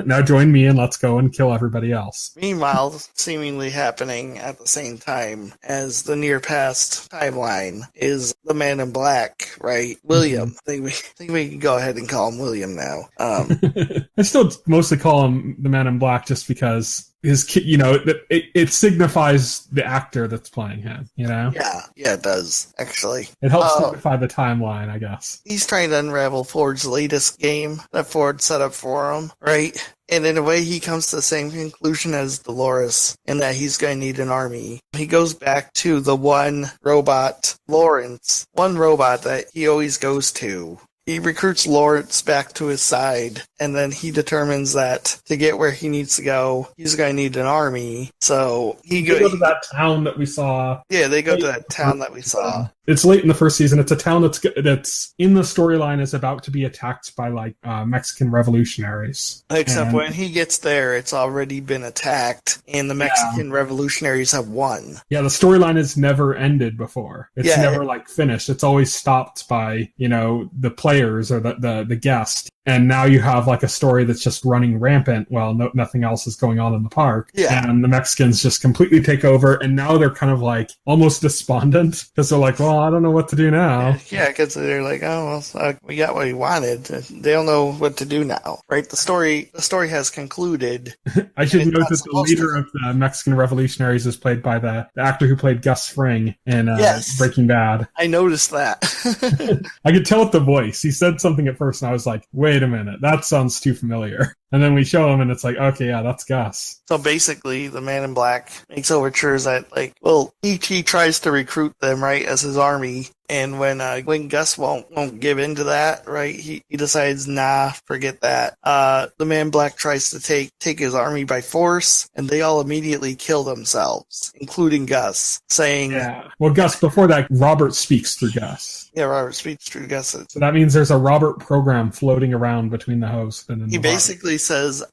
Now join me and let's go and kill everybody else. Meanwhile, seemingly happening at the same time as the near past timeline is the Man in Black, right? William. I think we can go ahead and call him William now. I still mostly call him the Man in Black just because his it signifies the actor that's playing him, Yeah, it does, actually. It helps signify the timeline, I guess. He's trying to unravel Ford's latest game that Ford set up for him, right? And in a way, he comes to the same conclusion as Dolores in that he's going to need an army. He goes back to the one robot, Lawrence, one robot that he always goes to. He recruits Lawrence back to his side, and then he determines that to get where he needs to go, he's going to need an army. So they go to that town that we saw. Yeah, they go to that town that we saw. It's late in the first season. It's a town that's in the storyline is about to be attacked by like Mexican revolutionaries. Except when he gets there, it's already been attacked, and the Mexican revolutionaries have won. Yeah, the storyline has never ended before. It's never like finished. It's always stopped by the players or the guest. And now you have like a story that's just running rampant while nothing else is going on in the park. Yeah. And the Mexicans just completely take over. And now they're kind of like almost despondent because they're like, well, I don't know what to do now. Yeah, because they're like, oh, well, we got what we wanted. They don't know what to do now, right? The story has concluded. I should note that the leader of the Mexican revolutionaries is played by the actor who played Gus Fring in Breaking Bad. I noticed that. I could tell with the voice. He said something at first and I was like, wait a minute, that sounds too familiar. And then we show him and it's like, okay, yeah, that's Gus. So basically, the Man in Black makes overtures that, like, well, he tries to recruit them, right, as his army. And when Gus won't give in to that, right, he decides, nah, forget that. The Man in Black tries to take his army by force, and they all immediately kill themselves, including Gus, saying... Yeah. Well, Gus, before that, Robert speaks through Gus. Yeah, Robert speaks through Gus. So that means there's a Robert program floating around between the host and he basically says,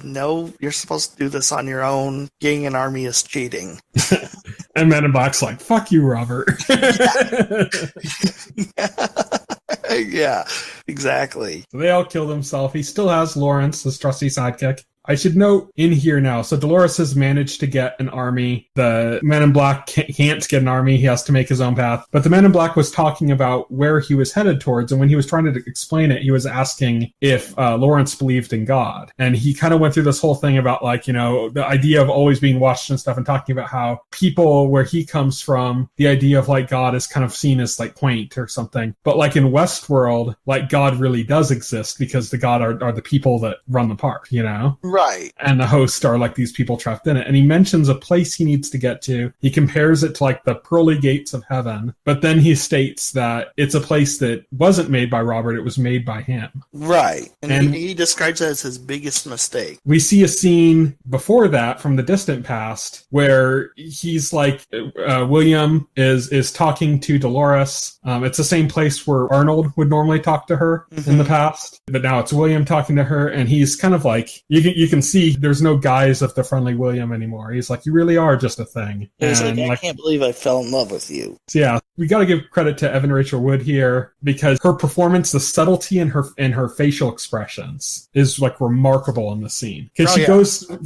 no, you're supposed to do this on your own. Getting an army is cheating. And Man in Black's like, fuck you, Robert. Yeah, exactly. So they all kill themselves. He still has Lawrence, his trusty sidekick. I should note in here now, so Dolores has managed to get an army. The Man in Black can't get an army. He has to make his own path. But the Man in Black was talking about where he was headed towards, and when he was trying to explain it, he was asking if Lawrence believed in God. And he kind of went through this whole thing about, like, the idea of always being watched and stuff, and talking about how people where he comes from, the idea of, like, God is kind of seen as, like, quaint or something. But, like, in Westworld, like, God really does exist because the God are the people that run the park, Right. And the hosts are like these people trapped in it. And he mentions a place he needs to get to. He compares it to like the pearly gates of heaven. But then he states that it's a place that wasn't made by Robert. It was made by him. Right. And he describes it as his biggest mistake. We see a scene before that from the distant past where he's like, William is talking to Dolores. It's the same place where Arnold would normally talk to her in the past. But now it's William talking to her. And he's kind of like, you can see there's no guise of the friendly William anymore. He's like, you really are just a thing. He's like, I can't believe I fell in love with you. So yeah, we got to give credit to Evan Rachel Wood here because her performance, the subtlety in her facial expressions is like remarkable in the scene. Because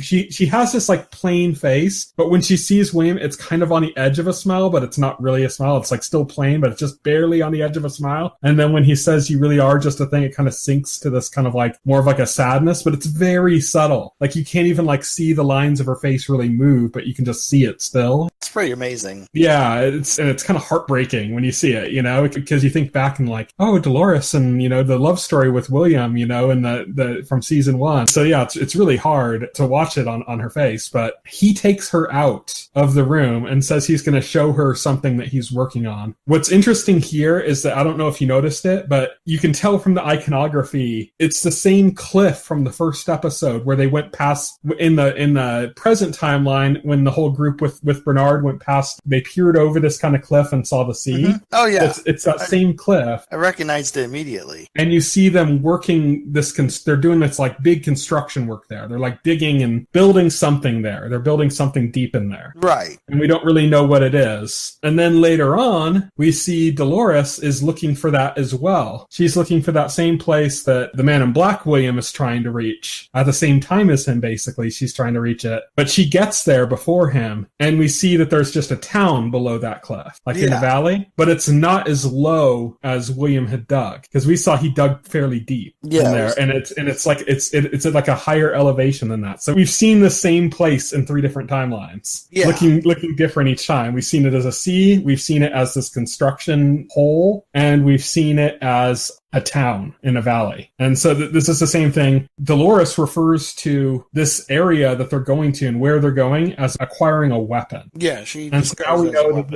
she has this like plain face, but when she sees William, it's kind of on the edge of a smile, but it's not really a smile. It's like still plain, but it's just barely on the edge of a smile. And then when he says you really are just a thing, it kind of sinks to this kind of like more of like a sadness, but it's very subtle. Like you can't even like see the lines of her face really move, but you can just see it still. It's pretty amazing. Yeah, it's kind of heartbreaking when you see it, you know, because you think back and like, oh, Dolores and, you know, the love story with William, you know, and the from season 1. So yeah, it's really hard to watch it on her face, but he takes her out of the room and says he's going to show her something that he's working on. What's interesting here is that I don't know if you noticed it, but you can tell from the iconography, it's the same cliff from the first episode where they went past in the present timeline when the whole group with Bernard went past, they peered over this kind of cliff and saw the sea. Mm-hmm. Oh yeah. It's that same cliff. I recognized it immediately. And you see them working they're doing this like big construction work there. They're like digging and building something there. They're building something deep in there. Right. And we don't really know what it is. And then later on, we see Dolores is looking for that as well. She's looking for that same place that the Man in Black William is trying to reach. At the same time as him, basically, she's trying to reach it. But she gets there before him, and we see that there's just a town below that cliff, like in a valley. But it's not as low as William had dug, because we saw he dug fairly deep in there. And it's like it's at like a higher elevation than that. So we've seen the same place in 3 different timelines. Yeah. Looking different each time. We've seen it as a sea, we've seen it as this construction hole, and we've seen it as a town in a valley. And so this is the same thing. Dolores refers to this area that they're going to and where they're going as acquiring a weapon. Yeah, and so now we know that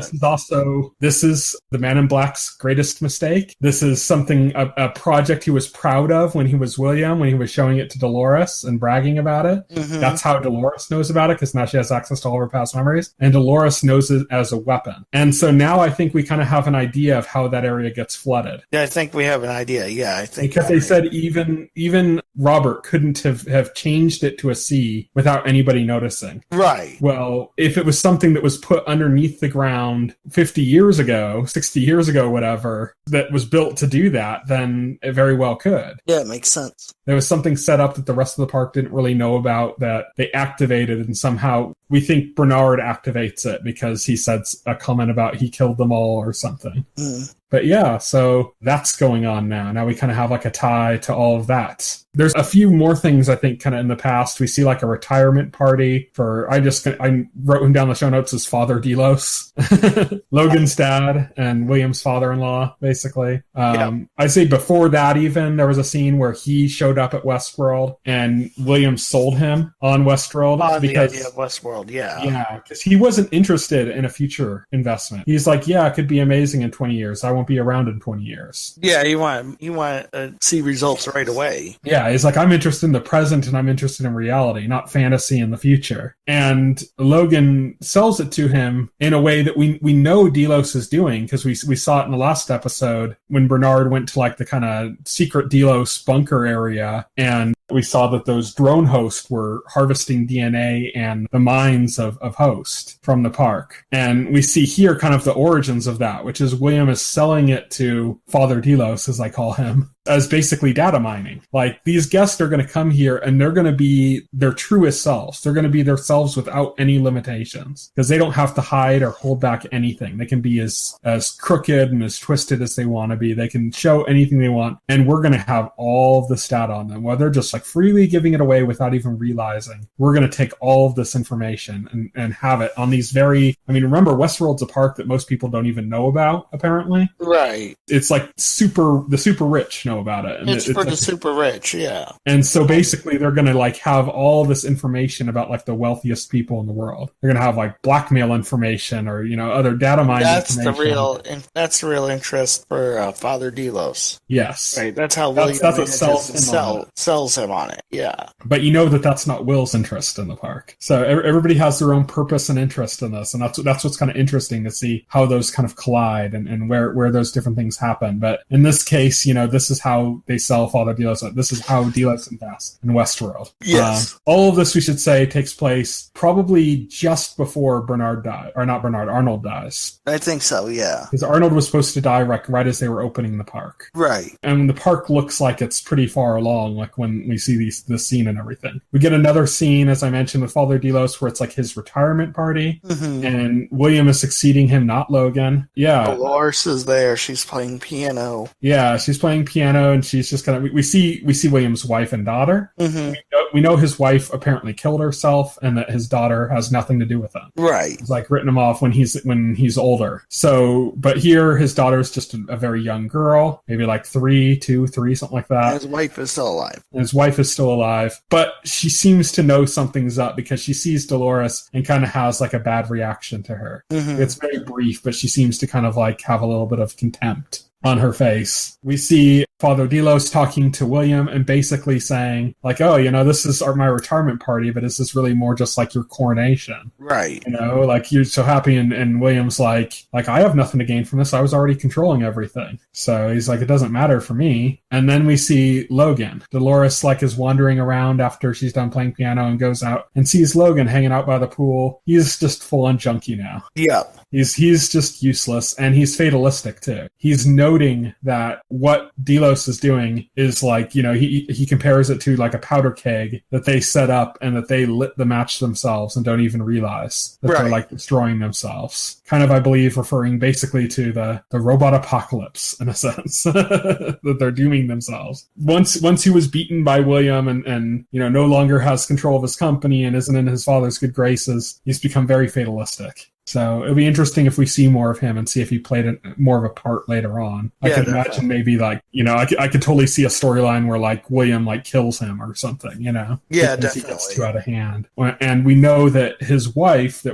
this is the Man in Black's greatest mistake. This is something, a project he was proud of when he was William, when he was showing it to Dolores and bragging about it. Mm-hmm. That's how Dolores knows about it, because now she has access to all of her past memories. And Dolores knows it as a weapon. And so now I think we kind of have an idea of how that area gets flooded. Yeah, I think we have an idea. Yeah, I think because they said even Robert couldn't have changed it to a sea without anybody noticing. Right. Well, if it was something that was put underneath the ground 50 years ago, 60 years ago, whatever, that was built to do that, then it very well could. Yeah, it makes sense. There was something set up that the rest of the park didn't really know about that they activated, and somehow we think Bernard activates it because he said a comment about he killed them all or something. Mm. But yeah, so that's going on now. Now we kind of have like a tie to all of that. There's a few more things I think kind of in the past. We see like a retirement party for, I wrote him down the show notes as Father Delos, Logan's dad and William's father-in-law, basically. I say before that even, there was a scene where he showed up at Westworld and William sold him on Westworld. Because the idea of Westworld, yeah. Yeah, because he wasn't interested in a future investment. He's like, yeah, it could be amazing in 20 years. I won't be around in 20 years. Yeah, you want to see results right away. Yeah, he's like, I'm interested in the present and I'm interested in reality, not fantasy in the future. And Logan sells it to him in a way that we know Delos is doing, because we saw it in the last episode when Bernard went to like the kind of secret Delos bunker area, and we saw that those drone hosts were harvesting DNA and the minds of Host from the park. And we see here kind of the origins of that, which is William is selling it to Father Delos, as I call him, as basically data mining. Like, these guests are going to come here and they're going to be their truest selves. They're going to be their selves without any limitations, because they don't have to hide or hold back anything. They can be as crooked and as twisted as they want to be. They can show anything they want, and we're going to have all of this data on them, where they're just like freely giving it away without even realizing. We're going to take all of this information and have it on these remember, Westworld's a park that most people don't even know about, apparently. Right. It's like the super rich know know about it. And it's for the super rich, yeah. And so basically they're going to like have all this information about like the wealthiest people in the world. They're going to have like blackmail information or, other data mine information. That's the real interest for Father Delos. Yes. Right, that's how William that's what sells him on it, yeah. But that's not Will's interest in the park. So everybody has their own purpose and interest in this, and that's what's kind of interesting to see how those kind of collide and where those different things happen. But in this case, this is how they sell Father Delos. This is how Delos invests in Westworld. Yes. All of this, we should say, takes place probably just before Arnold dies. I think so, yeah. Because Arnold was supposed to die right as they were opening the park. Right. And the park looks like it's pretty far along, like when we see this scene and everything. We get another scene, as I mentioned, with Father Delos, where it's like his retirement party, and William is succeeding him, not Logan. Yeah. Dolores is there. She's playing piano. Yeah, she's playing piano, and she's just kind of... We see William's wife and daughter. We know his wife apparently killed herself, and that his daughter has nothing to do with it. Right. He's like written him off when he's older. So, but here his daughter's just a very young girl, maybe like 3, something like that. And his wife is still alive. But she seems to know something's up because she sees Dolores and kind of has like a bad reaction to her. It's very brief, but she seems to kind of like have a little bit of contempt on her face. We see Father Delos talking to William and basically saying, like, oh, this is my retirement party, but this is really more just like your coronation. Right. Like, you're so happy, and William's like, I have nothing to gain from this. I was already controlling everything. So he's like, it doesn't matter for me. And then we see Logan. Dolores, like, is wandering around after she's done playing piano and goes out and sees Logan hanging out by the pool. He's just full-on junkie now. Yep. He's just useless, and he's fatalistic too. He's noting that what Delos is doing is like, he compares it to like a powder keg that they set up and that they lit the match themselves and don't even realize that they're like destroying themselves. Kind of, I believe, referring basically to the robot apocalypse in a sense, that they're dooming themselves. Once he was beaten by William and no longer has control of his company and isn't in his father's good graces, he's become very fatalistic. So it'll be interesting if we see more of him and see if he played more of a part later on. I could imagine maybe like, I could totally see a storyline where like William like kills him or something, Yeah, definitely. He gets too out of hand. And we know that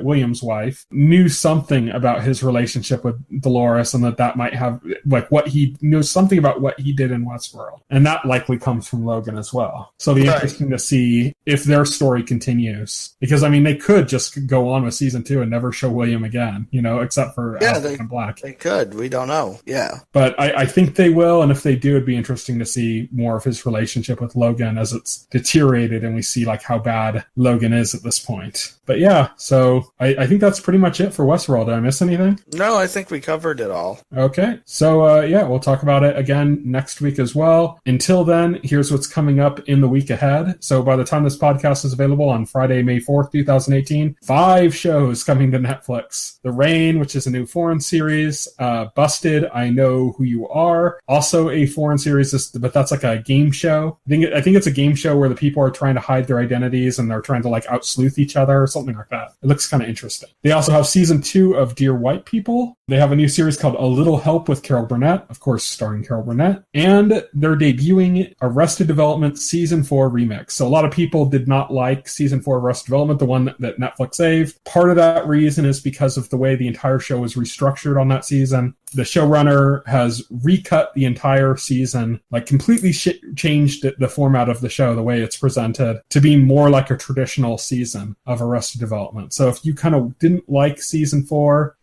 William's wife, knew something about his relationship with Dolores, and that might have like he knows something about what he did in Westworld. And that likely comes from Logan as well. So it'll be interesting to see if their story continues. Because, they could just go on with season 2 and never show William again, except for Alfred and Black. They could. We don't know. Yeah. But I think they will, and if they do, it'd be interesting to see more of his relationship with Logan as it's deteriorated and we see like how bad Logan is at this point. But yeah, so I think that's pretty much it for Westworld. Did I miss anything? No, I think we covered it all. Okay. So we'll talk about it again next week as well. Until then, here's what's coming up in the week ahead. So by the time this podcast is available on Friday, May 4th, 2018, 5 shows coming to Netflix. The Rain, which is a new foreign series. Busted, I Know Who You Are. Also a foreign series, but that's like a game show. I think it's a game show where the people are trying to hide their identities and they're trying to like out-sleuth each other or something like that. It looks kind of interesting. They also have season 2 of Dear White People. They have a new series called A Little Help with Carol Burnett, of course starring Carol Burnett. And they're debuting Arrested Development Season 4 Remix. So a lot of people did not like Season 4 of Arrested Development, the one that Netflix saved. Part of that reason is because of the way the entire show was restructured on that season. The showrunner has recut the entire season, like completely changed the format of the show, the way it's presented, to be more like a traditional season of Arrested Development. So if you kind of didn't like season 4,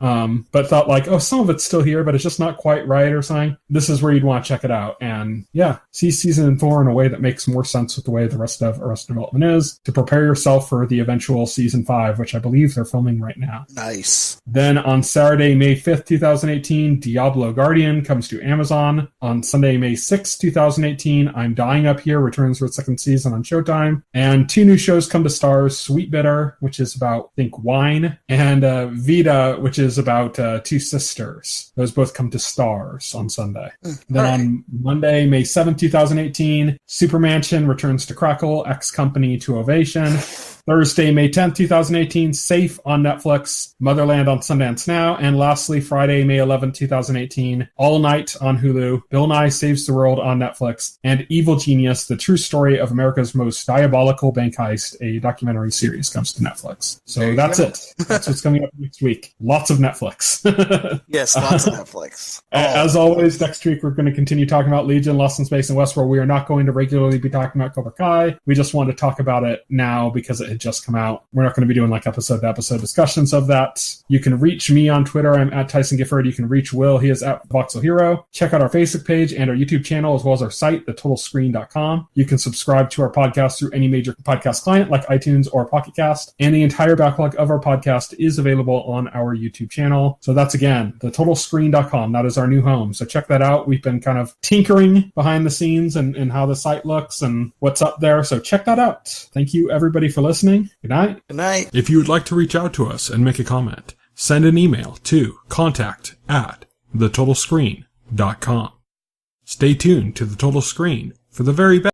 but thought like, oh, some of it's still here, but it's just not quite right or something, this is where you'd want to check it out. And yeah, see season 4 in a way that makes more sense with the way the rest of Arrested Development is, to prepare yourself for the eventual season 5, which I believe they're filming right now. Nice. Then on Saturday, May 5th, 2018, Diablo Guardian comes to Amazon. On Sunday, May 6th, 2018, I'm Dying Up Here returns for its second season on Showtime. And 2 new shows come to Stars, Sweet Bitter, which is about, I think, wine, and Vita, which is about 2 sisters. Those both come to Stars on Sunday. Then on Monday, May 7th, 2018, Supermansion returns to Crackle, X Company to Ovation. Thursday, May 10th, 2018, Safe on Netflix, Motherland on Sundance Now, and lastly, Friday, May 11th, 2018, All Night on Hulu, Bill Nye Saves the World on Netflix, and Evil Genius, the true story of America's most diabolical bank heist, a documentary series, comes to Netflix. So that's it. That's what's coming up next week. Lots of Netflix. Yes, lots of Netflix. As always, next week we're going to continue talking about Legion, Lost in Space, and Westworld. We are not going to regularly be talking about Cobra Kai. We just want to talk about it now because it had just come out. We're not going to be doing like episode-to-episode discussions of that. You can reach me on Twitter. I'm at Tyson Gifford. You can reach Will. He is at Voxel Hero. Check out our Facebook page and our YouTube channel, as well as our site, thetotalscreen.com. You can subscribe to our podcast through any major podcast client like iTunes or Pocket Cast, and the entire backlog of our podcast is available on our YouTube channel. So that's, again, thetotalscreen.com. That is our new home. So check that out. We've been kind of tinkering behind the scenes and how the site looks and what's up there. So check that out. Thank you, everybody, for listening. Good night. Good night. If you would like to reach out to us and make a comment, send an email to contact@thetotalscreen.com. Stay tuned to The Total Screen for the very best